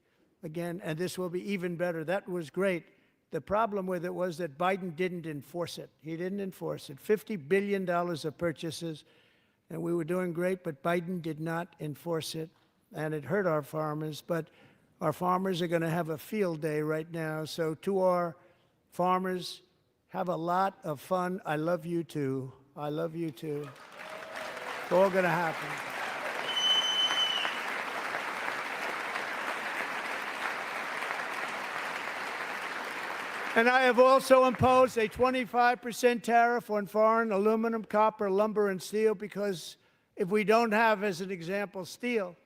again, and this will be even better. That was great. The problem with it was that Biden didn't enforce it. He didn't enforce it. $50 billion of purchases, and we were doing great, but Biden did not enforce it, and it hurt our farmers. But our farmers are going to have a field day right now. So to our farmers, have a lot of fun. I love you too. I love you too. It's all going to happen. And I have also imposed a 25% tariff on foreign aluminum, copper, lumber, and steel, because if we don't have, as an example, steel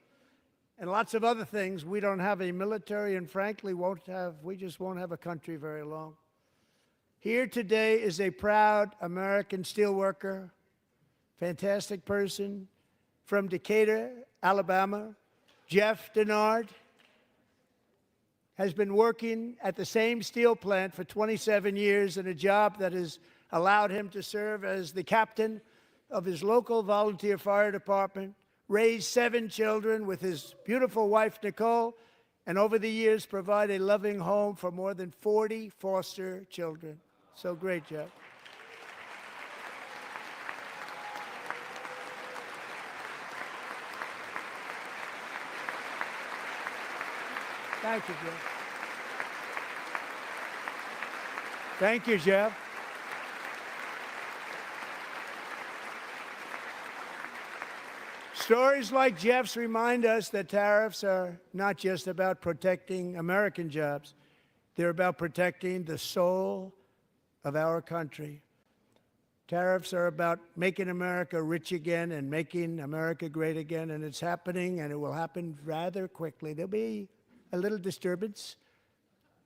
and lots of other things, we don't have a military, and frankly, we just won't have a country very long. Here today is a proud American steelworker, fantastic person from Decatur, Alabama, Jeff Denard. Has been working at the same steel plant for 27 years in a job that has allowed him to serve as the captain of his local volunteer fire department, raise 7 children with his beautiful wife, Nicole, and over the years provide a loving home for more than 40 foster children. So great, Jeff. Thank you, Jeff. Thank you, Jeff. Stories like Jeff's remind us that tariffs are not just about protecting American jobs. They're about protecting the soul of our country. Tariffs are about making America rich again and making America great again, and it's happening, and it will happen rather quickly. There'll be a little disturbance,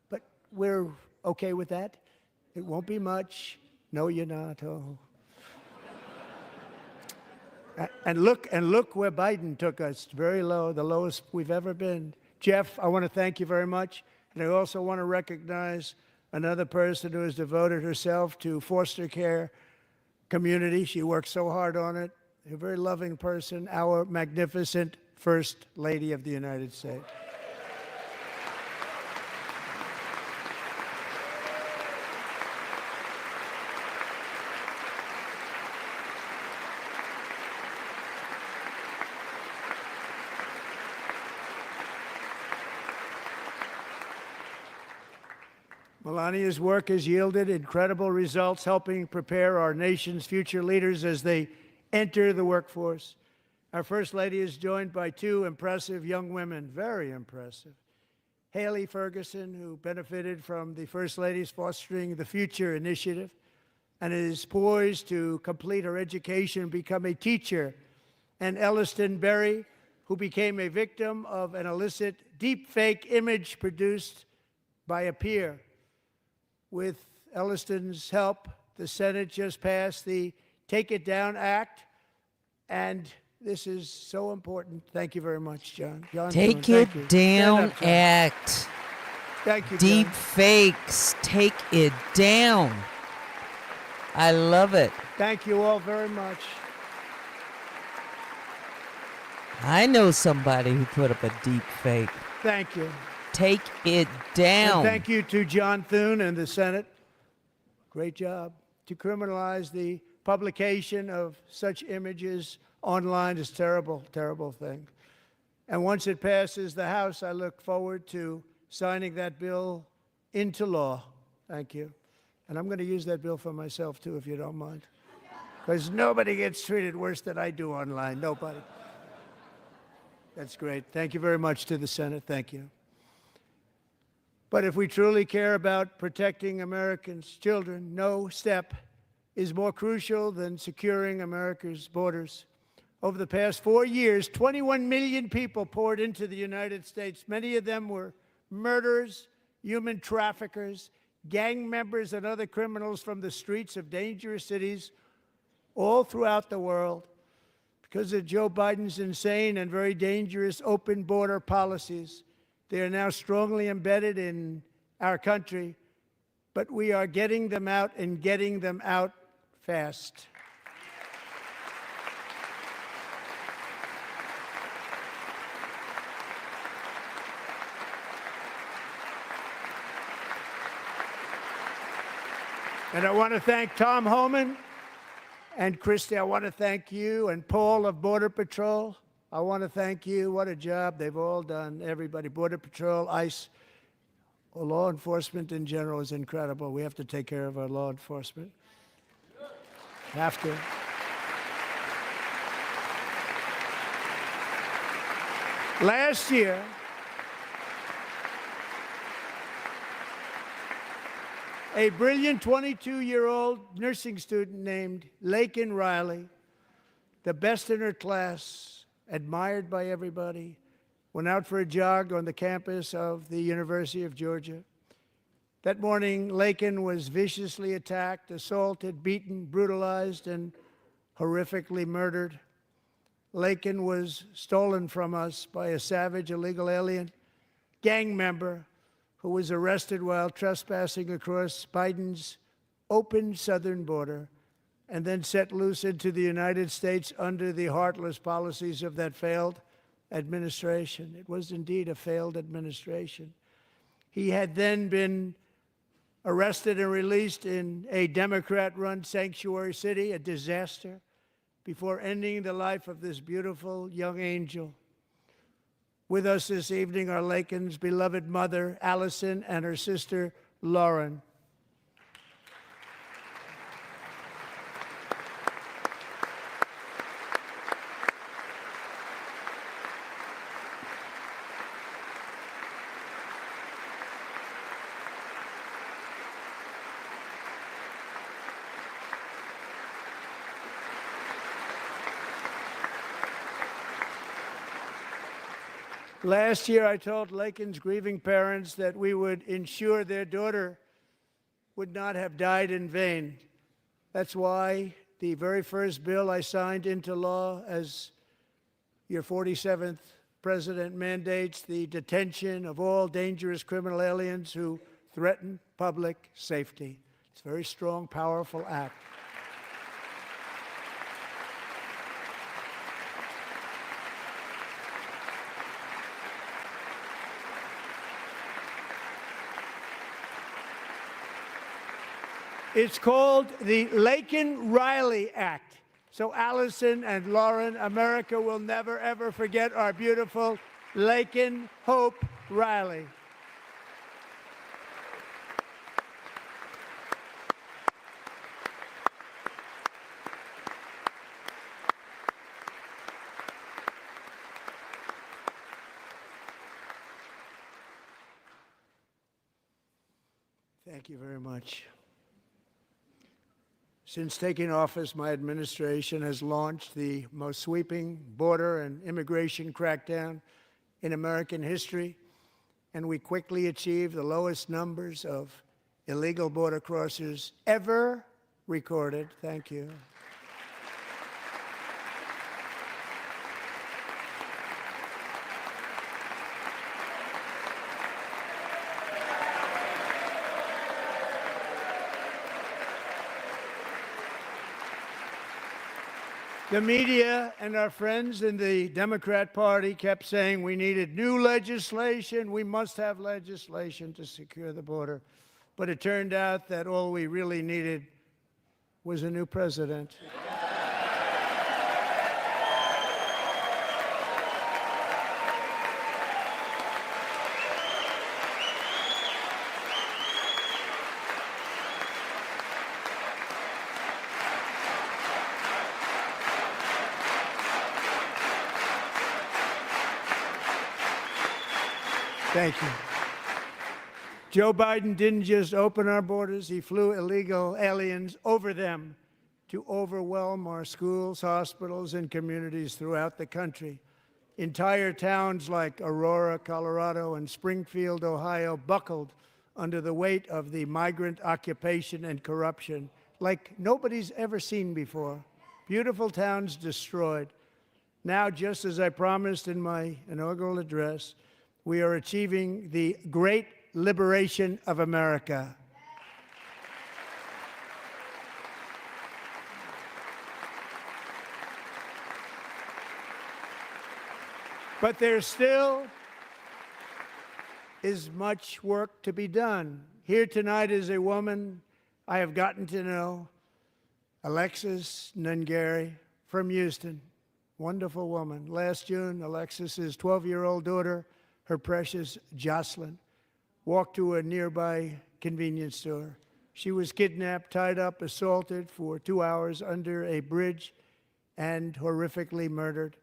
but we're okay with that. It won't be much. No, you're not. Oh. And look where Biden took us, very low, the lowest we've ever been. Jeff, I want to thank you very much. And I also want to recognize another person who has devoted herself to foster care community. She works so hard on it. A very loving person, our magnificent First Lady of the United States. Melania's work has yielded incredible results, helping prepare our nation's future leaders as they enter the workforce. Our First Lady is joined by two impressive young women, very impressive. Haley Ferguson, who benefited from the First Lady's Fostering the Future initiative and is poised to complete her education and become a teacher. And Elliston Berry, who became a victim of an illicit deepfake image produced by a peer. With Elliston's help, the Senate just passed the Take It Down Act, and this is so important. Thank you very much, John. Take It Down Act. Thank you, Deep John. fakes. Take it down. I love it. Thank you all very much. I know somebody who put up a deep fake. Thank you. Take it down. And thank you to John Thune and the Senate. Great job. To criminalize the publication of such images online is terrible, terrible thing. And once it passes the House, I look forward to signing that bill into law. Thank you. And I'm going to use that bill for myself, too, if you don't mind. Because nobody gets treated worse than I do online. Nobody. That's great. Thank you very much to the Senate. Thank you. But if we truly care about protecting Americans' children, no step is more crucial than securing America's borders. Over the past 4 years, 21 million people poured into the United States. Many of them were murderers, human traffickers, gang members, and other criminals from the streets of dangerous cities all throughout the world. Because of Joe Biden's insane and very dangerous open border policies, they are now strongly embedded in our country, but we are getting them out and getting them out fast. And I want to thank Tom Homan and Christy. I want to thank you and Paul of Border Patrol. I want to thank you. What a job they've all done. Everybody, Border Patrol, ICE, law enforcement in general is incredible. We have to take care of our law enforcement. Have to. Last year, a brilliant 22-year-old nursing student named Laken Riley, the best in her class, admired by everybody, went out for a jog on the campus of the University of Georgia. That morning, Laken was viciously attacked, assaulted, beaten, brutalized, and horrifically murdered. Laken was stolen from us by a savage illegal alien gang member who was arrested while trespassing across Biden's open southern border and then set loose into the United States under the heartless policies of that failed administration. It was indeed a failed administration. He had then been arrested and released in a Democrat-run sanctuary city, a disaster, before ending the life of this beautiful young angel. With us this evening are Lakin's beloved mother, Allison, and her sister, Lauren. Last year, I told Lakin's grieving parents that we would ensure their daughter would not have died in vain. That's why the very first bill I signed into law as your 47th president mandates the detention of all dangerous criminal aliens who threaten public safety. It's a very strong, powerful act. It's called the Lakin-Riley Act. So Allison and Lauren, America will never, ever forget our beautiful Lakin Hope Riley. Thank you very much. Since taking office, my administration has launched the most sweeping border and immigration crackdown in American history, and we quickly achieved the lowest numbers of illegal border crossers ever recorded. Thank you. The media and our friends in the Democrat Party kept saying we needed new legislation, we must have legislation to secure the border. But it turned out that all we really needed was a new president. Thank you. Joe Biden didn't just open our borders, he flew illegal aliens over them to overwhelm our schools, hospitals, and communities throughout the country. Entire towns like Aurora, Colorado, and Springfield, Ohio, buckled under the weight of the migrant occupation and corruption like nobody's ever seen before. Beautiful towns destroyed. Now, just as I promised in my inaugural address, we are achieving the great liberation of America. But there still is much work to be done. Here tonight is a woman I have gotten to know, Alexis Nungari from Houston. Wonderful woman. Last June, Alexis's 12-year-old daughter, her precious Jocelyn, walked to a nearby convenience store. She was kidnapped, tied up, assaulted for 2 hours under a bridge, and horrifically murdered.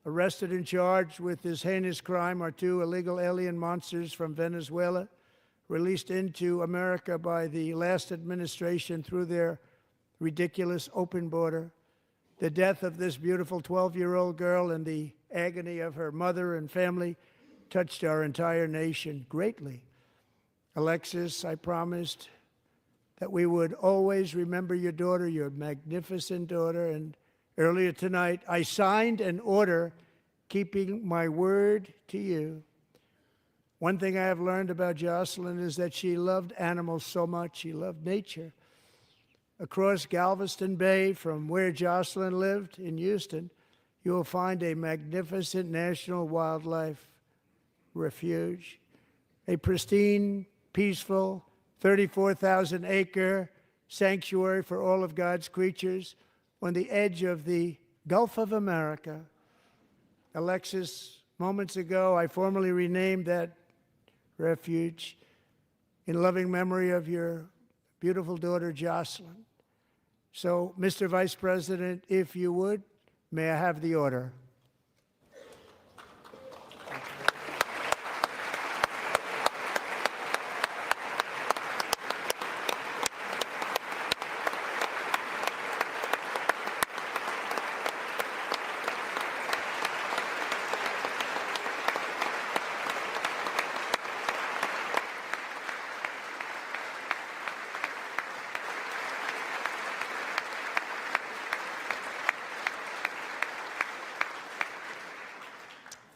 Arrested and charged with this heinous crime are 2 illegal alien monsters from Venezuela, released into America by the last administration through their ridiculous open border. The death of this beautiful 12-year-old girl and the agony of her mother and family touched our entire nation greatly. Alexis, I promised that we would always remember your daughter, your magnificent daughter, and earlier tonight I signed an order keeping my word to you. One thing I have learned about Jocelyn is that she loved animals so much. She loved nature. Across Galveston Bay, from where Jocelyn lived in Houston, you will find a magnificent national wildlife refuge, a pristine, peaceful, 34,000-acre sanctuary for all of God's creatures on the edge of the Gulf of America. Alexis Moments ago, I formally renamed that refuge in loving memory of your beautiful daughter, Jocelyn. So, Mr. Vice President, if you would, may I have the order?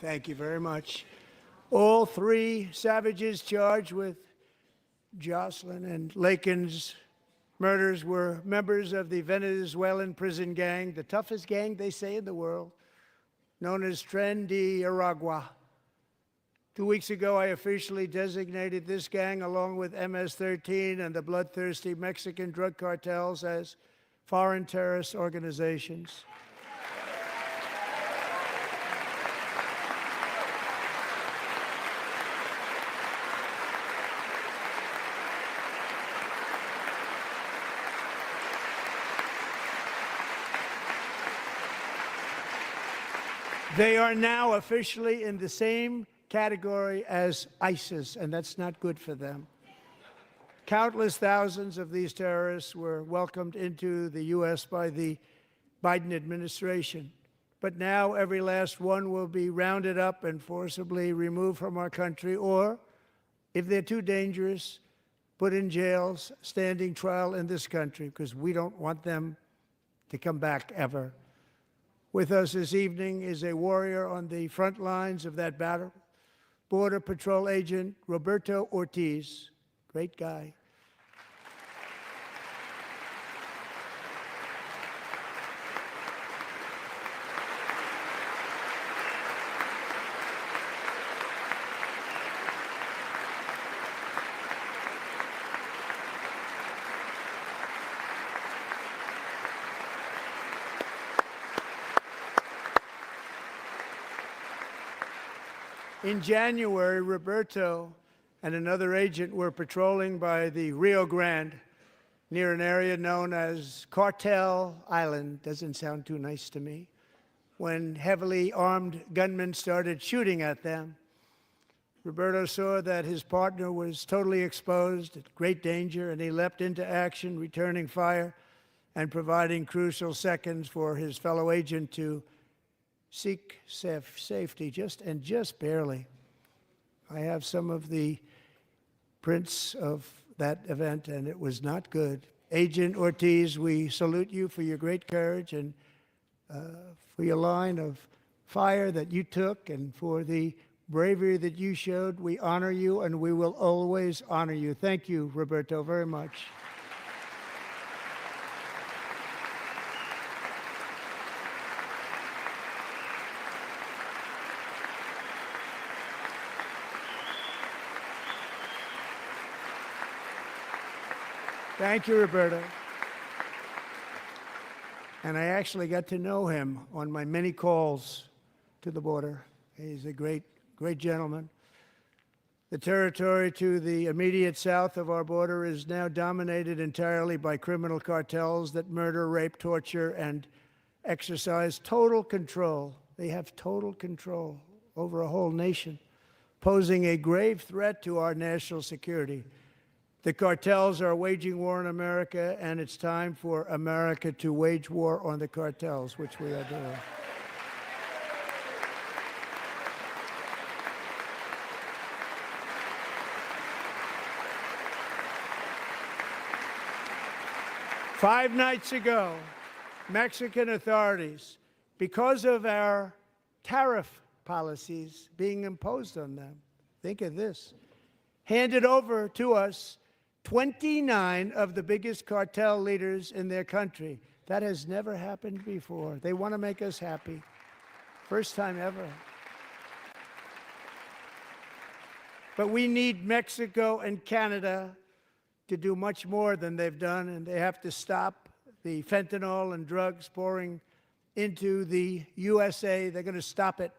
Thank you very much. All three savages charged with Jocelyn and Lakin's murders were members of the Venezuelan prison gang, the toughest gang, they say, in the world, known as Tren de Aragua. 2 weeks ago, I officially designated this gang, along with MS-13 and the bloodthirsty Mexican drug cartels, as foreign terrorist organizations. They are now officially in the same category as ISIS, and that's not good for them. Countless thousands of these terrorists were welcomed into the U.S. by the Biden administration. But now every last one will be rounded up and forcibly removed from our country, or, if they're too dangerous, put in jails, standing trial in this country, because we don't want them to come back ever. With us this evening is a warrior on the front lines of that battle, Border Patrol Agent Roberto Ortiz. Great guy. In January, Roberto and another agent were patrolling by the Rio Grande near an area known as Cartel Island. Doesn't sound too nice to me. When heavily armed gunmen started shooting at them, Roberto saw that his partner was totally exposed, at great danger, and he leapt into action, returning fire and providing crucial seconds for his fellow agent to seek safety, just barely. I have some of the prints of that event, and it was not good. Agent Ortiz, we salute you for your great courage and for your line of fire that you took and for the bravery that you showed. We honor you, and we will always honor you. Thank you, Roberto, very much. Thank you, Roberto. And I actually got to know him on my many calls to the border. He's a great gentleman. The territory to the immediate south of our border is now dominated entirely by criminal cartels that murder, rape, torture, and exercise total control. They have total control over a whole nation, posing a grave threat to our national security. The cartels are waging war in America, and it's time for America to wage war on the cartels, which we are doing. Five nights ago, Mexican authorities, because of our tariff policies being imposed on them, think of this, handed over to us 29 of the biggest cartel leaders in their country. That has never happened before. They want to make us happy. First time ever. But we need Mexico and Canada to do much more than they've done, and they have to stop the fentanyl and drugs pouring into the USA. They're going to stop it.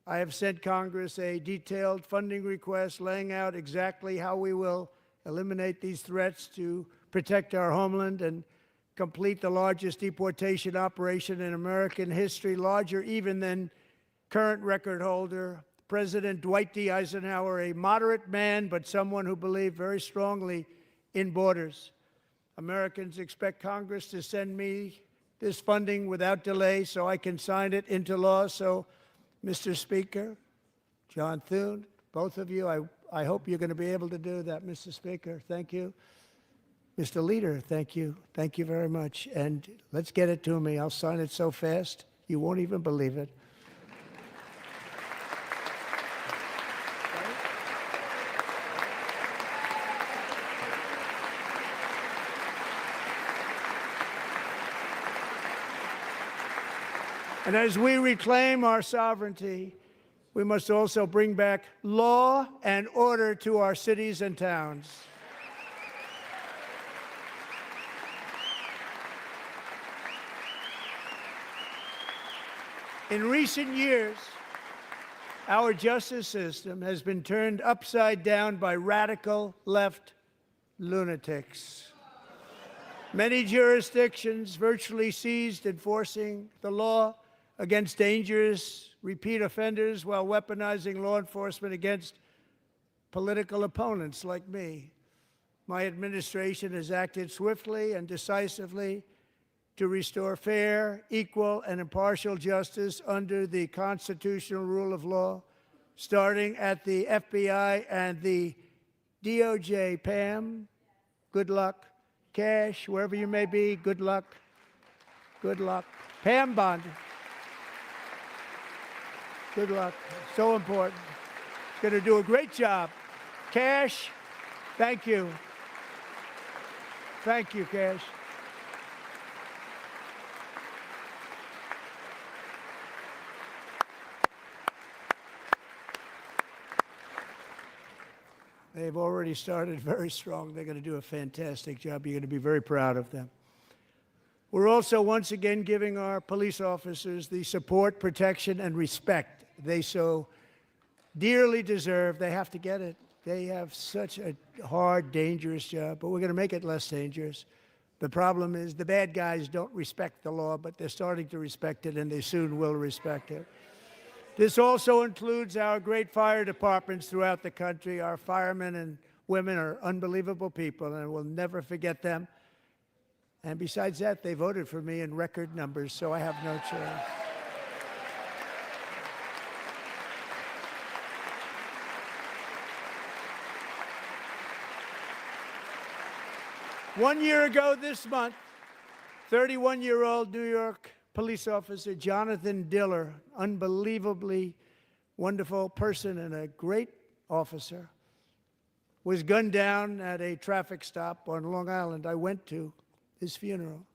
I have sent Congress a detailed funding request laying out exactly how we will eliminate these threats to protect our homeland and complete the largest deportation operation in American history, larger even than current record holder, President Dwight D. Eisenhower, a moderate man, but someone who believed very strongly in borders. Americans expect Congress to send me this funding without delay so I can sign it into law. So, Mr. Speaker, John Thune, both of you, I hope you're going to be able to do that, Mr. Speaker. Thank you. Mr. Leader, thank you. Thank you very much. And let's get it to me. I'll sign it so fast, you won't even believe it. And as we reclaim our sovereignty, we must also bring back law and order to our cities and towns. In recent years, our justice system has been turned upside down by radical left lunatics. Many jurisdictions virtually ceased enforcing the law against dangerous repeat offenders while weaponizing law enforcement against political opponents like me. My administration has acted swiftly and decisively to restore fair, equal, and impartial justice under the constitutional rule of law, starting at the FBI and the DOJ. Pam, good luck. Cash, wherever you may be, good luck. Good luck. Pam Bond. Good luck. So important. Going to do a great job. Cash, thank you. Thank you, Cash. They've already started very strong. They're going to do a fantastic job. You're going to be very proud of them. We're also once again giving our police officers the support, protection, and respect they so dearly deserve. They have to get it. They have such a hard, dangerous job, but we're going to make it less dangerous. The problem is the bad guys don't respect the law, but they're starting to respect it, and they soon will respect it. This also includes our great fire departments throughout the country. Our firemen and women are unbelievable people, and we'll never forget them. And besides that, they voted for me in record numbers, so I have no choice. One year ago this month, 31-year-old New York police officer Jonathan Diller, unbelievably wonderful person and a great officer, was gunned down at a traffic stop on Long Island. I went to his funeral.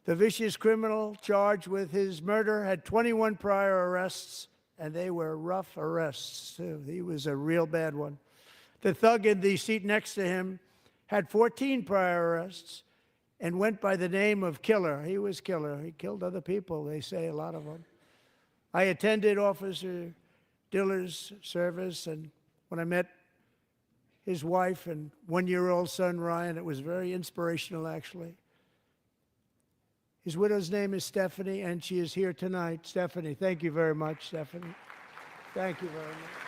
The vicious criminal charged with his murder had 21 prior arrests, and they were rough arrests, too. He was a real bad one. The thug in the seat next to him had 14 prior arrests and went by the name of Killer. He was Killer. He killed other people, they say, a lot of them. I attended Officer Diller's service, and when I met his wife and one-year-old son, Ryan, it was very inspirational, actually. His widow's name is Stephanie, and she is here tonight. Stephanie, thank you very much, Stephanie. Thank you very much.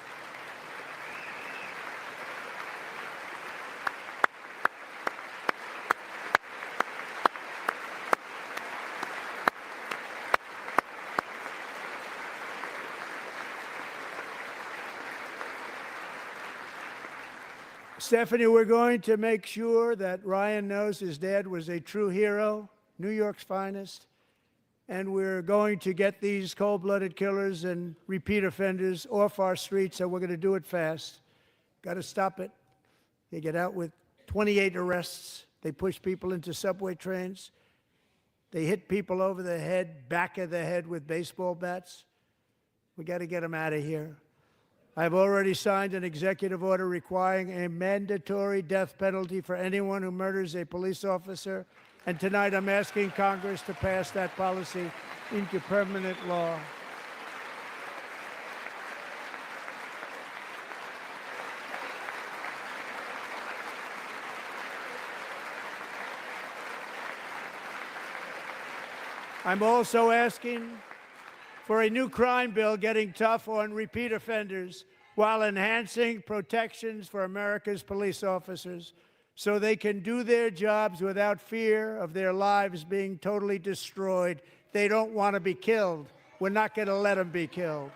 Stephanie, we're going to make sure that Ryan knows his dad was a true hero, New York's finest, and we're going to get these cold-blooded killers and repeat offenders off our streets, and we're going to do it fast. Got to stop it. They get out with 28 arrests. They push people into subway trains. They hit people over the head, back of the head with baseball bats. We got to get them out of here. I've already signed an executive order requiring a mandatory death penalty for anyone who murders a police officer. And tonight I'm asking Congress to pass that policy into permanent law. I'm also asking for a new crime bill getting tough on repeat offenders while enhancing protections for America's police officers so they can do their jobs without fear of their lives being totally destroyed. They don't want to be killed. We're not going to let them be killed.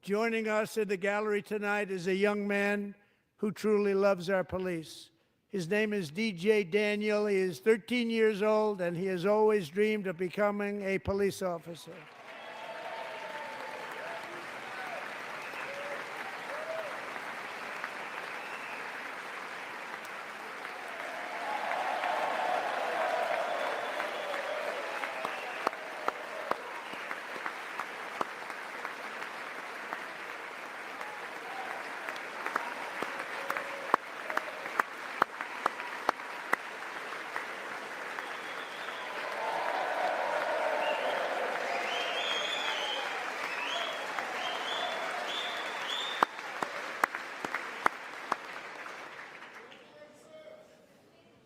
Joining us in the gallery tonight is a young man who truly loves our police. His name is DJ Daniel. He is 13 years old, and he has always dreamed of becoming a police officer.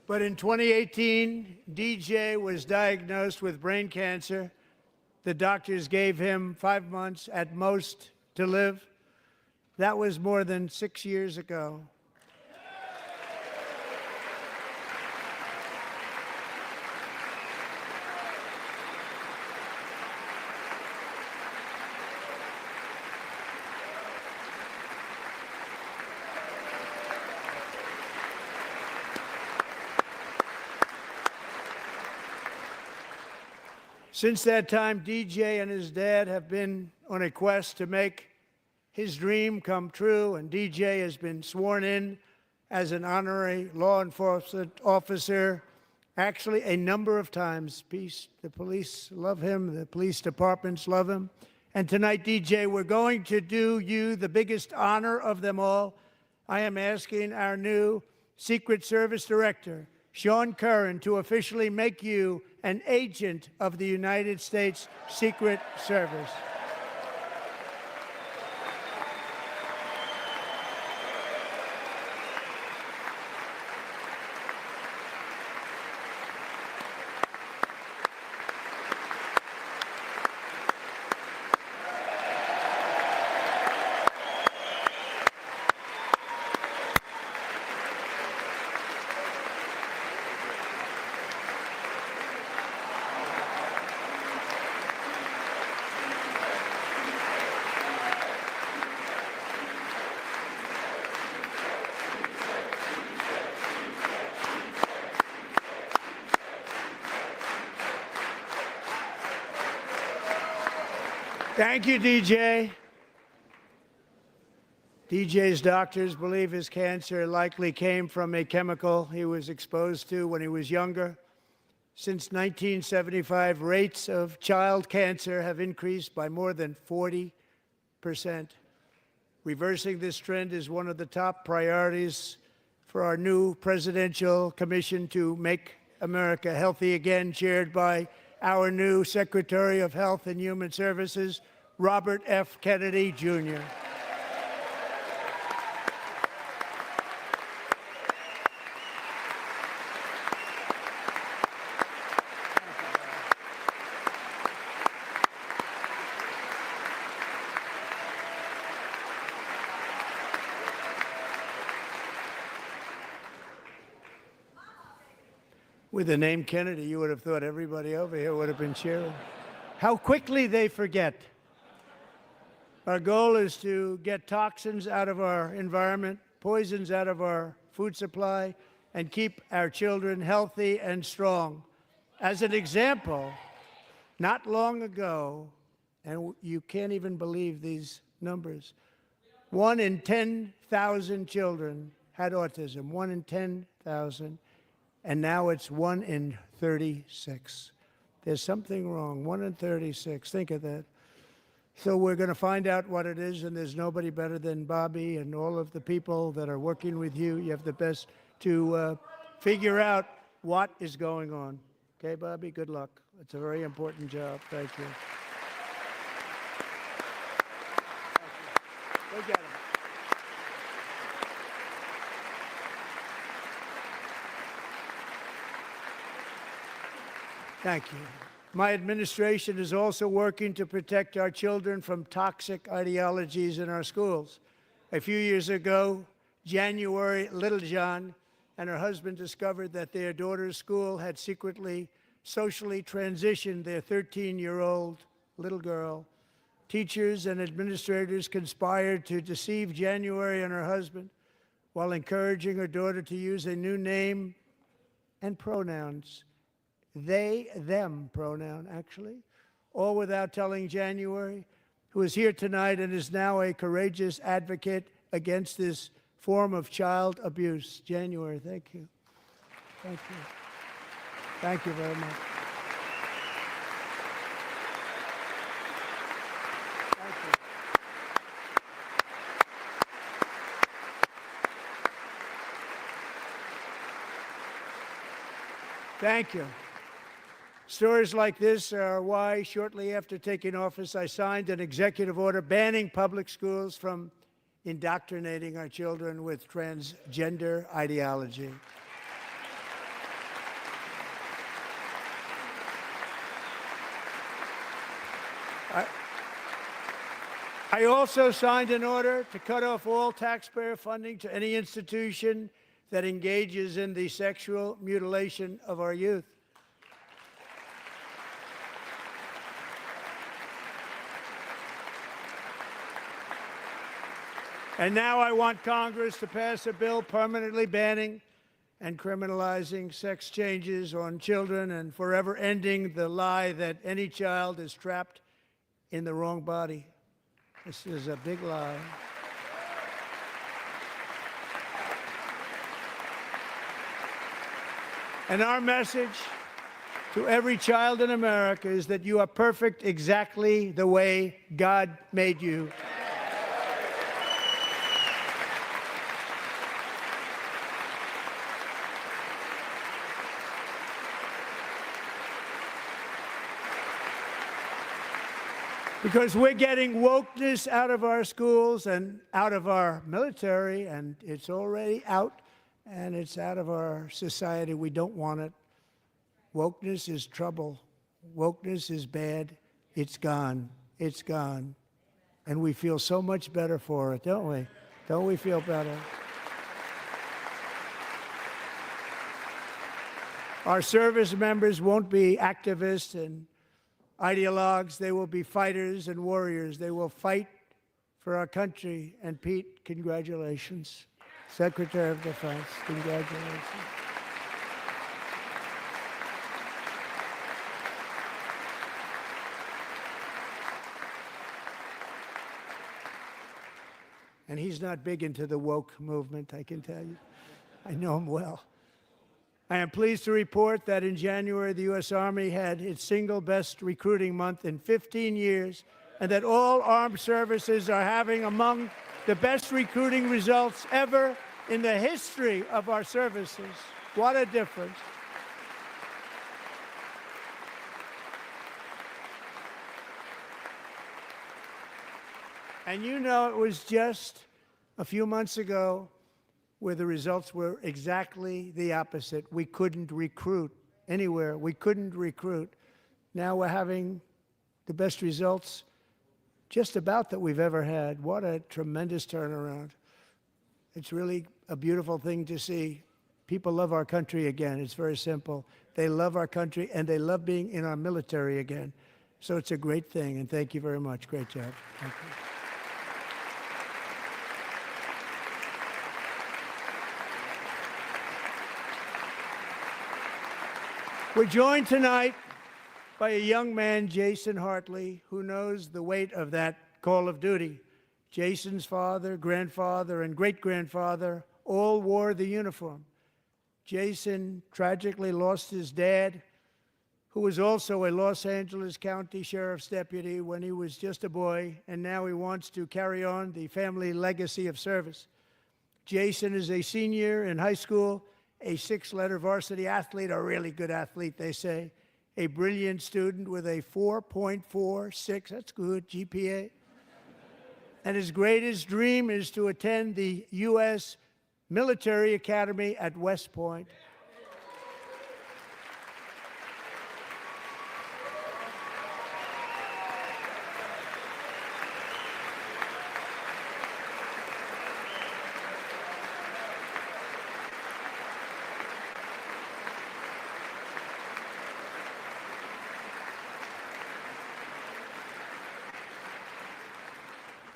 But in 2018, DJ was diagnosed with brain cancer. The doctors gave him 5 months at most to live. That was more than 6 years ago. Since that time, DJ and his dad have been on a quest to make his dream come true, and DJ has been sworn in as an honorary law enforcement officer, actually a number of times. The police love him, the police departments love him. And tonight, DJ, we're going to do you the biggest honor of them all. I am asking our new Secret Service Director, Sean Curran, to officially make you an agent of the United States Secret Service. Thank you, DJ. DJ's doctors believe his cancer likely came from a chemical he was exposed to when he was younger. Since 1975, rates of child cancer have increased by more than 40%. Reversing this trend is one of the top priorities for our new presidential commission to make America healthy again, chaired by our new Secretary of Health and Human Services, Robert F. Kennedy, Jr. With the name Kennedy, you would have thought everybody over here would have been cheering. How quickly they forget. Our goal is to get toxins out of our environment, poisons out of our food supply, and keep our children healthy and strong. As an example, not long ago, and you can't even believe these numbers, 1 in 10,000 children had autism, 1 in 10,000. And now it's 1 in 36. There's something wrong, 1 in 36. Think of that. So we're going to find out what it is, and there's nobody better than Bobby and all of the people that are working with you. You have the best to figure out what is going on. Okay, Bobby, good luck. It's a very important job. Thank you. Go get him. Thank you. My administration is also working to protect our children from toxic ideologies in our schools. A few years ago, January Littlejohn and her husband discovered that their daughter's school had secretly socially transitioned their 13-year-old little girl. Teachers and administrators conspired to deceive January and her husband while encouraging her daughter to use a new name and pronouns. They, them pronoun, actually, all without telling January, who is here tonight and is now a courageous advocate against this form of child abuse. January, thank you. Thank you. Thank you very much. Thank you. Thank you. Stories like this are why, shortly after taking office, I signed an executive order banning public schools from indoctrinating our children with transgender ideology. I also signed an order to cut off all taxpayer funding to any institution that engages in the sexual mutilation of our youth. And now I want Congress to pass a bill permanently banning and criminalizing sex changes on children and forever ending the lie that any child is trapped in the wrong body. This is a big lie. And our message to every child in America is that you are perfect exactly the way God made you. Because we're getting wokeness out of our schools and out of our military, and it's already out, and it's out of our society. We don't want it. Wokeness is trouble. Wokeness is bad. It's gone. It's gone. And we feel so much better for it, don't we? Don't we feel better? Our service members won't be activists and ideologues. They will be fighters and warriors. They will fight for our country. And Pete, congratulations. Secretary of Defense, congratulations. And he's not big into the woke movement, I can tell you. I know him well. I am pleased to report that in January, the U.S. Army had its single best recruiting month in 15 years, and that all armed services are having among the best recruiting results ever in the history of our services. What a difference. And you know, it was just a few months ago where the results were exactly the opposite. We couldn't recruit anywhere. We couldn't recruit. Now we're having the best results just about that we've ever had. What a tremendous turnaround. It's really a beautiful thing to see. People love our country again. It's very simple. They love our country, and they love being in our military again. So it's a great thing, and thank you very much. Great job. Thank you. We're joined tonight by a young man, Jason Hartley, who knows the weight of that call of duty. Jason's father, grandfather, and great-grandfather all wore the uniform. Jason tragically lost his dad, who was also a Los Angeles County Sheriff's deputy when he was just a boy, and now he wants to carry on the family legacy of service. Jason is a senior in high school, a six-letter varsity athlete, a really good athlete, they say, a brilliant student with a 4.46, that's good, GPA. And his greatest dream is to attend the U.S. Military Academy at West Point.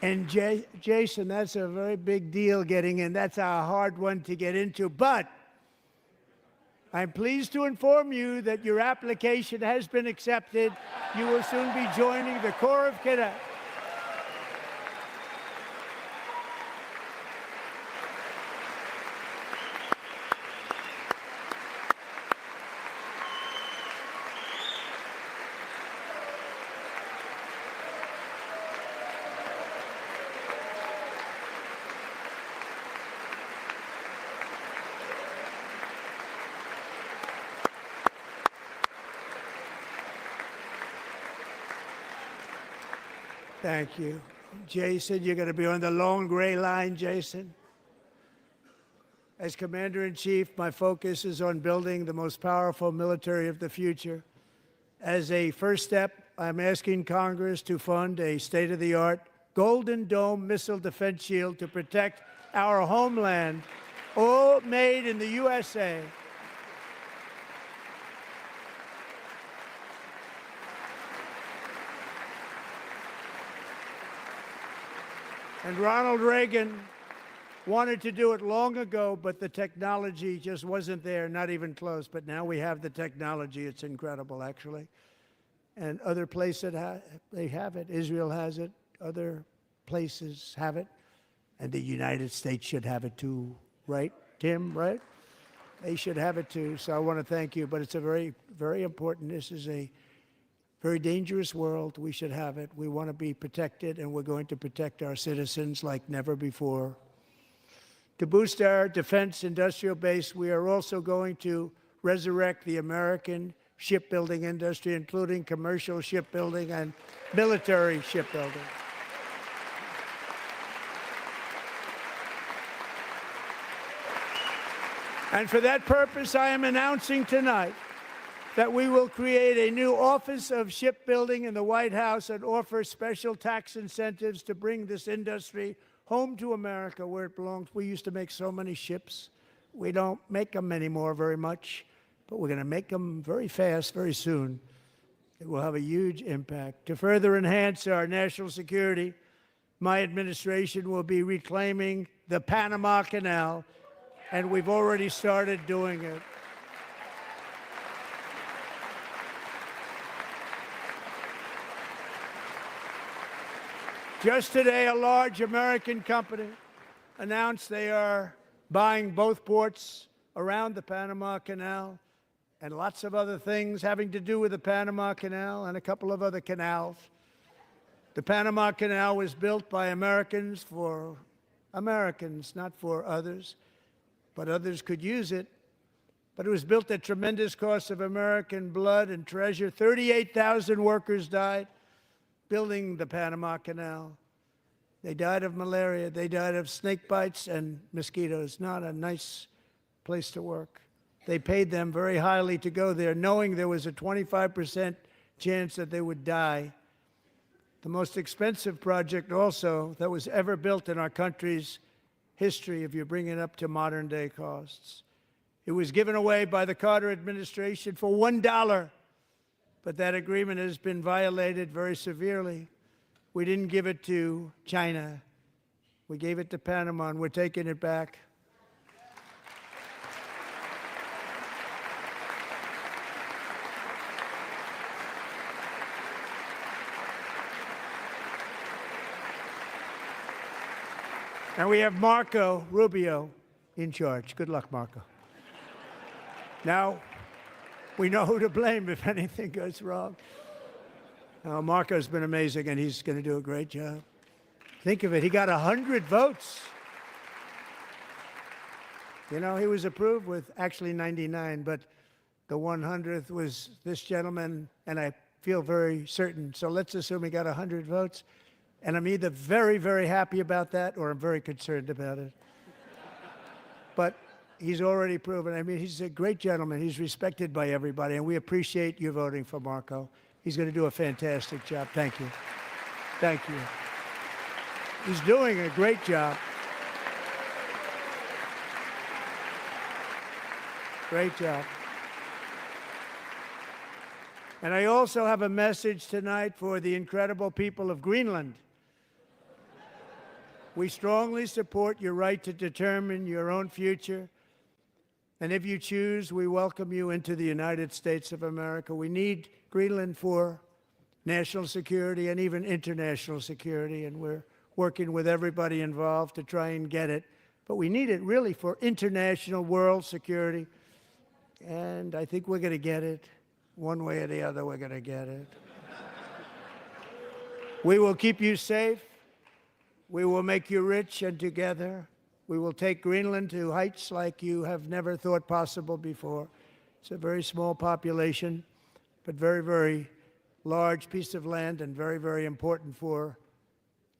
And Jason, that's a very big deal getting in. That's a hard one to get into. But I'm pleased to inform you that your application has been accepted. You will soon be joining the Corps of Cadets. Thank you. Jason, you're going to be on the long gray line, Jason. As Commander-in-Chief, my focus is on building the most powerful military of the future. As a first step, I'm asking Congress to fund a state-of-the-art Golden Dome missile defense shield to protect our homeland, all made in the USA. And Ronald Reagan wanted to do it long ago, but the technology just wasn't there, not even close. But now we have the technology. It's incredible, actually. And other places, they have it. Israel has it. Other places have it. And the United States should have it too, right, Tim, right? They should have it too. So I want to thank you. But it's a very, very important. This is a very dangerous world. We should have it. We want to be protected, and we're going to protect our citizens like never before. To boost our defense industrial base, we are also going to resurrect the American shipbuilding industry, including commercial shipbuilding and military shipbuilding. And for that purpose, I am announcing tonight that we will create a new Office of Shipbuilding in the White House and offer special tax incentives to bring this industry home to America where it belongs. We used to make so many ships. We don't make them anymore very much, but we're going to make them very fast, very soon. It will have a huge impact. To further enhance our national security, my administration will be reclaiming the Panama Canal, and we've already started doing it. Just today, a large American company announced they are buying both ports around the Panama Canal and lots of other things having to do with the Panama Canal and a couple of other canals. The Panama Canal was built by Americans for Americans, not for others, but others could use it. But it was built at tremendous cost of American blood and treasure. 38,000 workers died building the Panama Canal. They died of malaria. They died of snake bites and mosquitoes. Not a nice place to work. They paid them very highly to go there, knowing there was a 25% chance that they would die. The most expensive project also that was ever built in our country's history, if you bring it up to modern day costs. It was given away by the Carter administration for $1. But that agreement has been violated very severely. We didn't give it to China. We gave it to Panama, and we're taking it back. And we have Marco Rubio in charge. Good luck, Marco. Now, we know who to blame if anything goes wrong. Marco's been amazing, and he's going to do a great job. Think of it. He got 100 votes. You know, he was approved with actually 99, but the 100th was this gentleman, and I feel very certain. So let's assume he got 100 votes. And I'm either very, very happy about that, or I'm very concerned about it. But he's already proven. I mean, he's a great gentleman. He's respected by everybody, and we appreciate you voting for Marco. He's going to do a fantastic job. Thank you. Thank you. He's doing a great job. Great job. And I also have a message tonight for the incredible people of Greenland. We strongly support your right to determine your own future. And if you choose, we welcome you into the United States of America. We need Greenland for national security and even international security, and we're working with everybody involved to try and get it. But we need it really for international world security, and I think we're going to get it. One way or the other, we're going to get it. We will keep you safe. We will make you rich, and together we will take Greenland to heights like you have never thought possible before. It's a very small population, but very, very large piece of land and very, very important for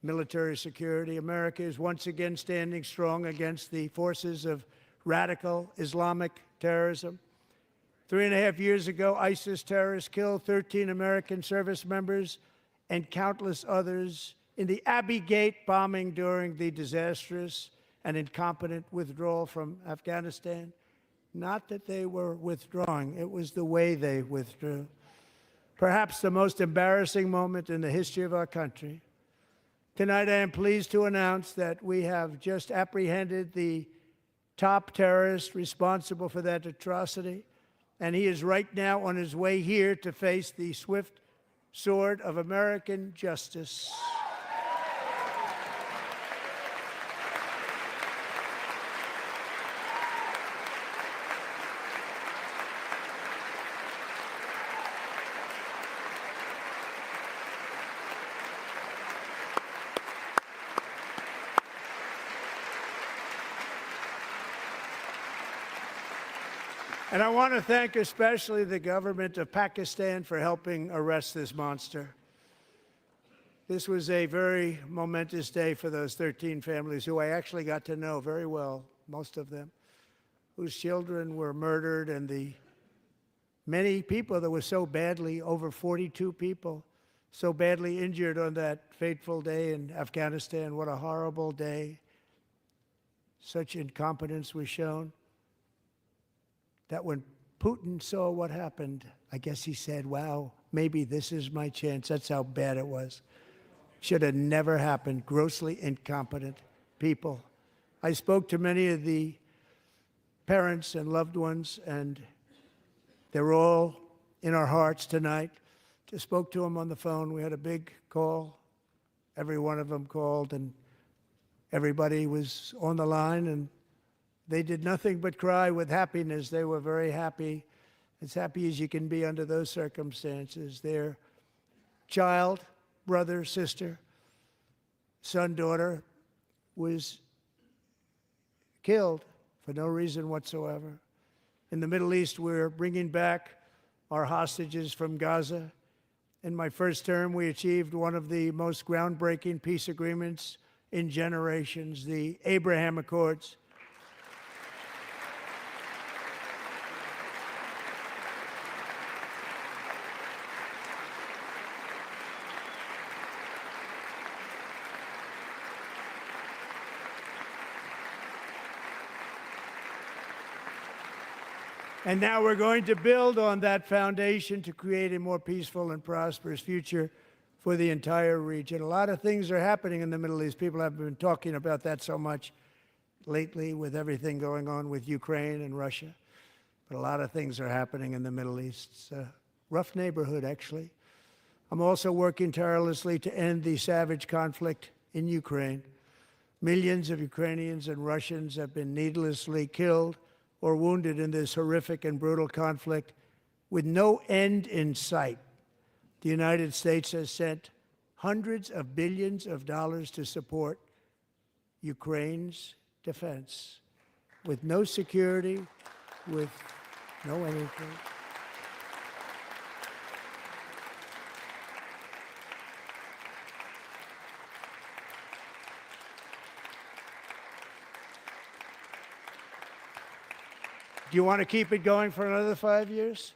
military security. America is once again standing strong against the forces of radical Islamic terrorism. 3.5 years ago, ISIS terrorists killed 13 American service members and countless others in the Abbey Gate bombing during the disastrous and incompetent withdrawal from Afghanistan. Not that they were withdrawing, it was the way they withdrew. Perhaps the most embarrassing moment in the history of our country. Tonight, I am pleased to announce that we have just apprehended the top terrorist responsible for that atrocity, and he is right now on his way here to face the swift sword of American justice. And I want to thank especially the government of Pakistan for helping arrest this monster. This was a very momentous day for those 13 families who I actually got to know very well, most of them, whose children were murdered, and the many people that were so badly, over 42 people, so badly injured on that fateful day in Afghanistan. What a horrible day. Such incompetence was shown that when Putin saw what happened, I guess he said, wow, maybe this is my chance. That's how bad it was. Should have never happened. Grossly incompetent people. I spoke to many of the parents and loved ones, and they're all in our hearts tonight. Just spoke to them on the phone. We had a big call. Every one of them called, and everybody was on the line, and they did nothing but cry with happiness. They were very happy, as happy as you can be under those circumstances. Their child, brother, sister, son, daughter was killed for no reason whatsoever. In the Middle East, we're bringing back our hostages from Gaza. In my first term, we achieved one of the most groundbreaking peace agreements in generations, the Abraham Accords. And now we're going to build on that foundation to create a more peaceful and prosperous future for the entire region. A lot of things are happening in the Middle East. People have been talking about that so much lately with everything going on with Ukraine and Russia. But a lot of things are happening in the Middle East. It's a rough neighborhood, actually. I'm also working tirelessly to end the savage conflict in Ukraine. Millions of Ukrainians and Russians have been needlessly killed or wounded in this horrific and brutal conflict with no end in sight. The United States has sent hundreds of billions of dollars to support Ukraine's defense with no security, with no anything. Do you want to keep it going for another 5 years?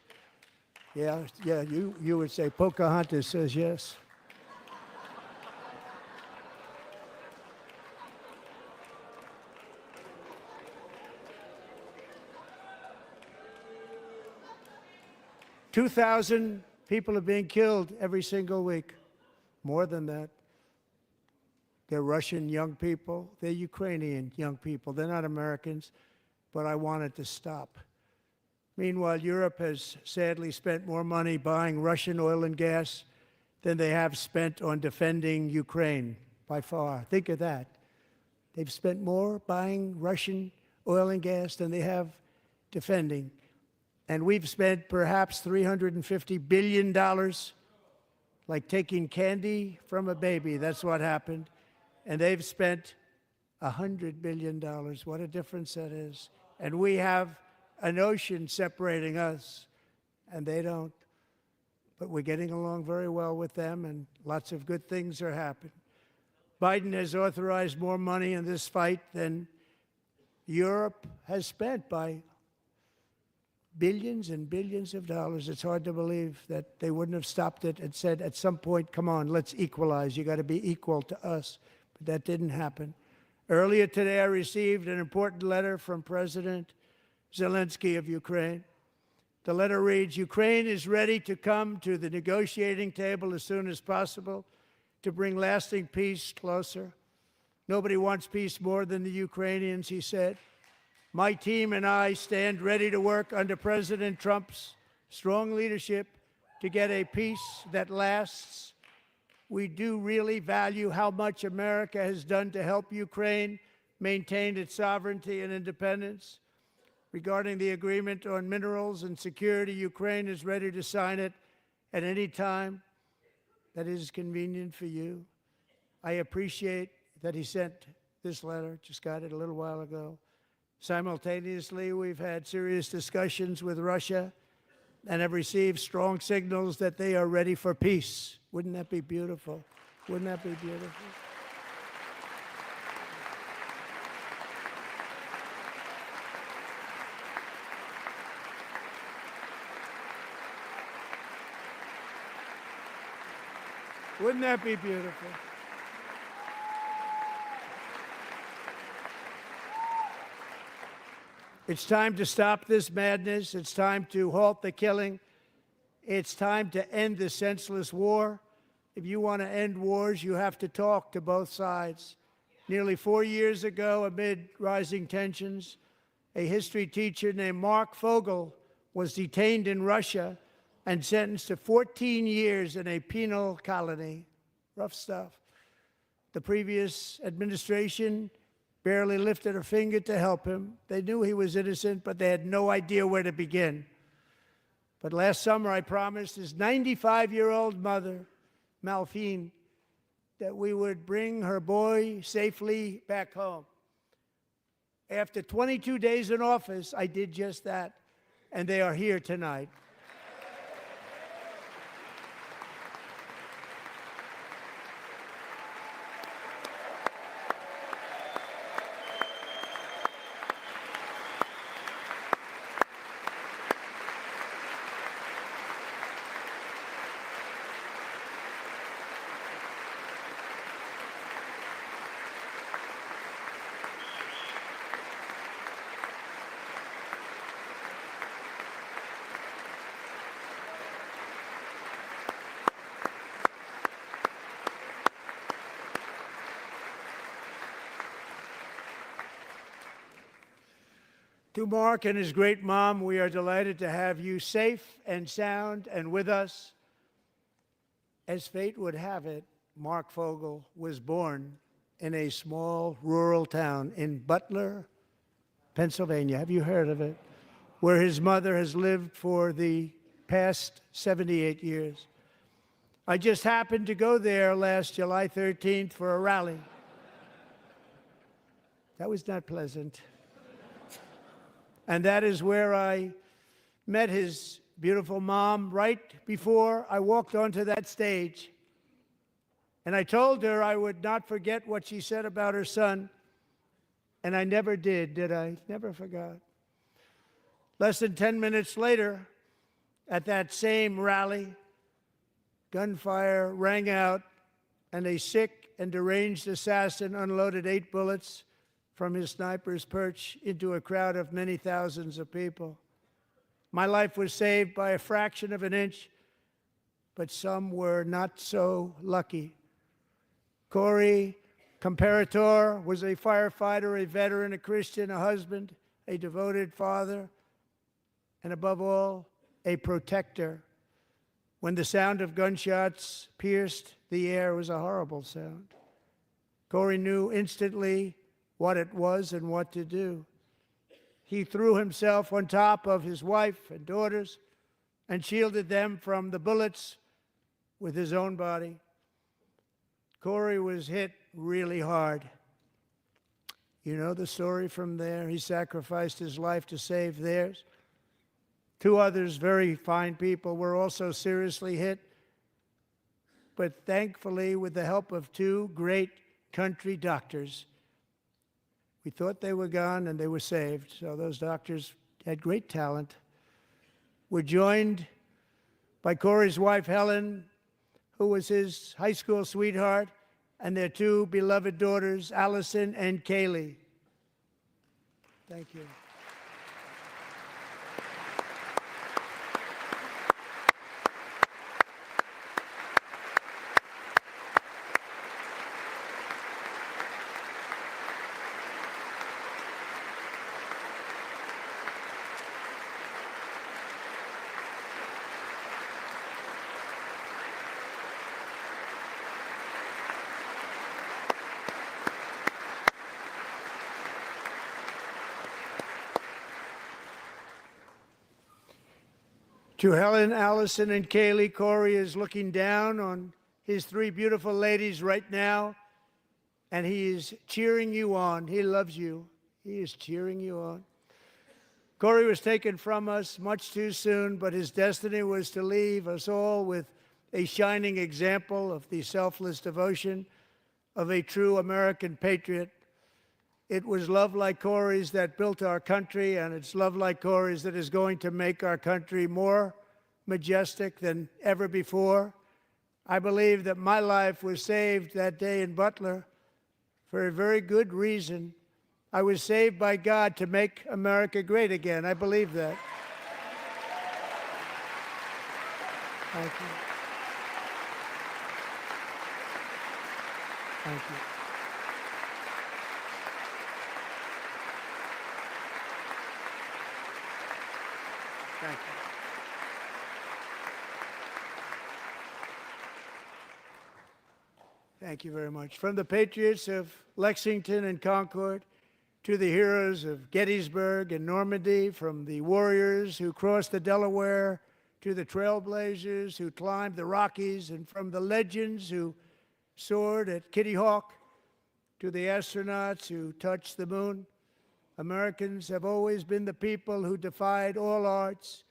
Yeah, you would say Pocahontas says yes. $2,000 people are being killed every single week. More than that. They're Russian young people. They're Ukrainian young people. They're not Americans, but I want it to stop. Meanwhile, Europe has sadly spent more money buying Russian oil and gas than they have spent on defending Ukraine, by far. Think of that. They've spent more buying Russian oil and gas than they have defending. And we've spent perhaps $350 billion, like taking candy from a baby. That's what happened. And they've spent $100 billion. What a difference that is. And we have an ocean separating us, and they don't. But we're getting along very well with them, and lots of good things are happening. Biden has authorized more money in this fight than Europe has spent by billions and billions of dollars. It's hard to believe that they wouldn't have stopped it and said at some point, come on, let's equalize. You got to be equal to us. But that didn't happen. Earlier today, I received an important letter from President Zelensky of Ukraine. The letter reads, Ukraine is ready to come to the negotiating table as soon as possible to bring lasting peace closer. Nobody wants peace more than the Ukrainians, he said. My team and I stand ready to work under President Trump's strong leadership to get a peace that lasts. We do really value how much America has done to help Ukraine maintain its sovereignty and independence. Regarding the agreement on minerals and security, Ukraine is ready to sign it at any time that is convenient for you. I appreciate that he sent this letter, just got it a little while ago. Simultaneously, we've had serious discussions with Russia and have received strong signals that they are ready for peace. Wouldn't that be beautiful? Wouldn't that be beautiful? Wouldn't that be beautiful? It's time to stop this madness. It's time to halt the killing. It's time to end this senseless war. If you want to end wars, you have to talk to both sides. Nearly 4 years ago, amid rising tensions, a history teacher named Mark Fogel was detained in Russia and sentenced to 14 years in a penal colony. Rough stuff. The previous administration barely lifted a finger to help him. They knew he was innocent, but they had no idea where to begin. But last summer, I promised his 95-year-old mother, Malphine, that we would bring her boy safely back home. After 22 days in office, I did just that, and they are here tonight. To Mark and his great mom, we are delighted to have you safe and sound and with us. As fate would have it, Mark Fogel was born in a small rural town in Butler, Pennsylvania. Have you heard of it? Where his mother has lived for the past 78 years. I just happened to go there last July 13th for a rally. That was not pleasant. And that is where I met his beautiful mom right before I walked onto that stage. And I told her I would not forget what she said about her son. And I never did I? Never forgot. Less than 10 minutes later, at that same rally, gunfire rang out, and a sick and deranged assassin unloaded 8 bullets from his sniper's perch into a crowd of many thousands of people. My life was saved by a fraction of an inch, but some were not so lucky. Corey Comparator was a firefighter, a veteran, a Christian, a husband, a devoted father, and above all, a protector. When the sound of gunshots pierced the air, it was a horrible sound. Corey knew instantly what it was and what to do. He threw himself on top of his wife and daughters and shielded them from the bullets with his own body. Corey was hit really hard. You know the story from there. He sacrificed his life to save theirs. Two others, very fine people, were also seriously hit. But thankfully, with the help of two great country doctors, we thought they were gone and they were saved. So those doctors had great talent. We're joined by Corey's wife, Helen, who was his high school sweetheart, and their two beloved daughters, Allison and Kaylee. Thank you. To Helen, Allison, and Kaylee, Corey is looking down on his three beautiful ladies right now, and he is cheering you on. He loves you. He is cheering you on. Corey was taken from us much too soon, but his destiny was to leave us all with a shining example of the selfless devotion of a true American patriot. It was love like Corey's that built our country, and it's love like Corey's that is going to make our country more majestic than ever before. I believe that my life was saved that day in Butler for a very good reason. I was saved by God to make America great again. I believe that. Thank you. Thank you. Thank you. Thank you very much. From the patriots of Lexington and Concord to the heroes of Gettysburg and Normandy, from the warriors who crossed the Delaware to the trailblazers who climbed the Rockies, and from the legends who soared at Kitty Hawk to the astronauts who touched the moon, Americans have always been the people who defied all odds,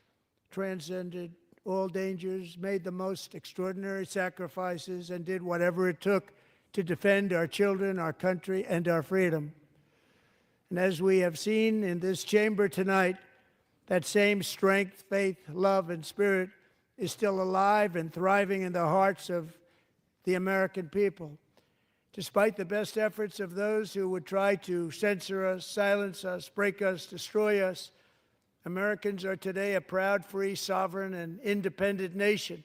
transcended all dangers, made the most extraordinary sacrifices, and did whatever it took to defend our children, our country, and our freedom. And as we have seen in this chamber tonight, that same strength, faith, love, and spirit is still alive and thriving in the hearts of the American people. Despite the best efforts of those who would try to censor us, silence us, break us, destroy us, Americans are today a proud, free, sovereign, and independent nation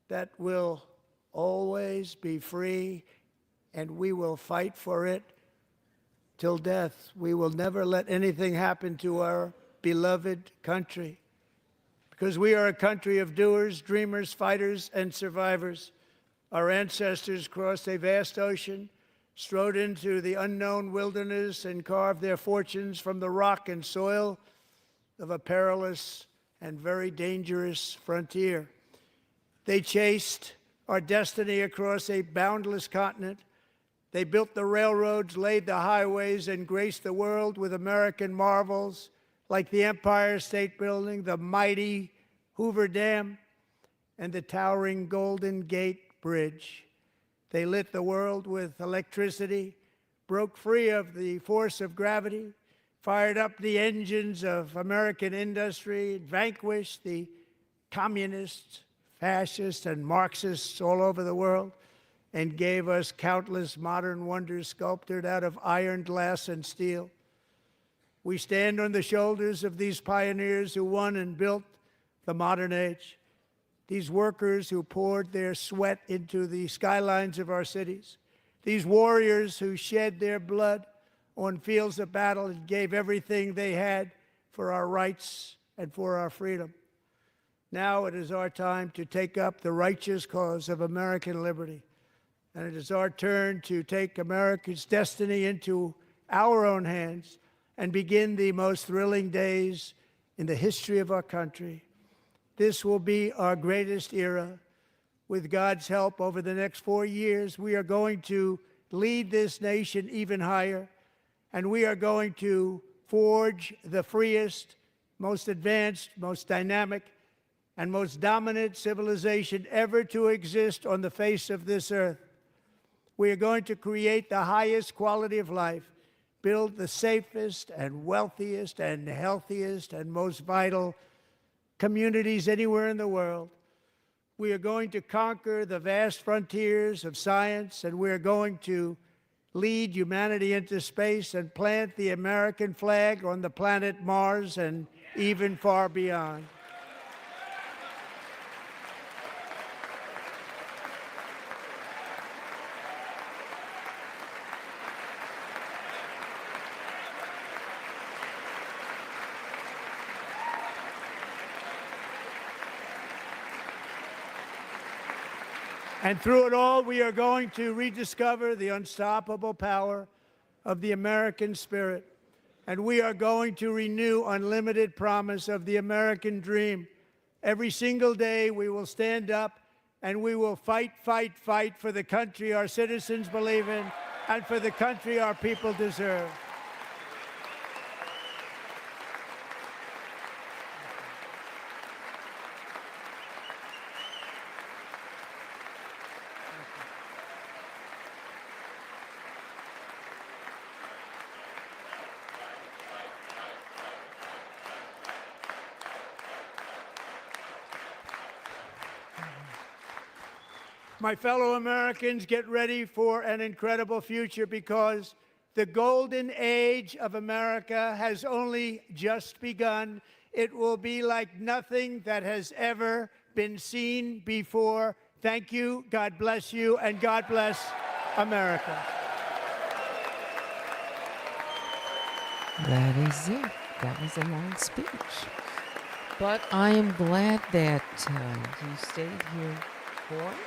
that will always be free, and we will fight for it till death. We will never let anything happen to our beloved country, because we are a country of doers, dreamers, fighters, and survivors. Our ancestors crossed a vast ocean, strode into the unknown wilderness, and carved their fortunes from the rock and soil of a perilous and very dangerous frontier. They chased our destiny across a boundless continent. They built the railroads, laid the highways, and graced the world with American marvels like the Empire State Building, the mighty Hoover Dam, and the towering Golden Gate Bridge. They lit the world with electricity, broke free of the force of gravity, fired up the engines of American industry, vanquished the communists, fascists, and Marxists all over the world, and gave us countless modern wonders sculptured out of iron, glass, and steel. We stand on the shoulders of these pioneers who won and built the modern age, these workers who poured their sweat into the skylines of our cities, These warriors who shed their blood on fields of battle and gave everything they had for our rights and for our freedom. Now it is our time to take up the righteous cause of American liberty. And it is our turn to take America's destiny into our own hands and begin the most thrilling days in the history of our country. This will be our greatest era. With God's help, over the next 4 years, we are going to lead this nation even higher, and we are going to forge the freest, most advanced, most dynamic, and most dominant civilization ever to exist on the face of this earth. We are going to create the highest quality of life, build the safest and wealthiest and healthiest and most vital communities anywhere in the world. We are going to conquer the vast frontiers of science, and we are going to lead humanity into space and plant the American flag on the planet Mars and even far beyond. And through it all, we are going to rediscover the unstoppable power of the American spirit. And we are going to renew unlimited promise of the American dream. Every single day, we will stand up and we will fight, fight, fight for the country our citizens believe in and for the country our people deserve. My fellow Americans, get ready for an incredible future, because the golden age of America has only just begun. It will be like nothing that has ever been seen before. Thank you, God bless you, and God bless America. That is it. That was a long speech. But I am glad that you stayed here for it.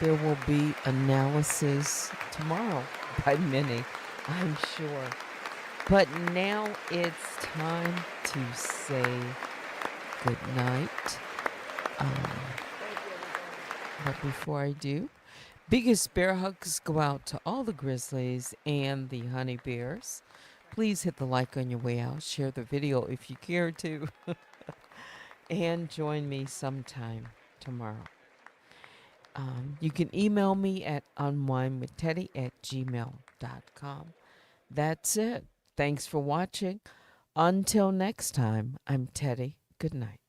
There will be analysis tomorrow by many, I'm sure. But now it's time to say good night. But before I do, biggest bear hugs go out to all the Grizzlies and the Honey Bears. Please hit the like on your way out. Share the video if you care to. And join me sometime tomorrow. You can email me at unwinewithteddy@gmail.com. That's it. Thanks for watching. Until next time, I'm Teddy. Good night.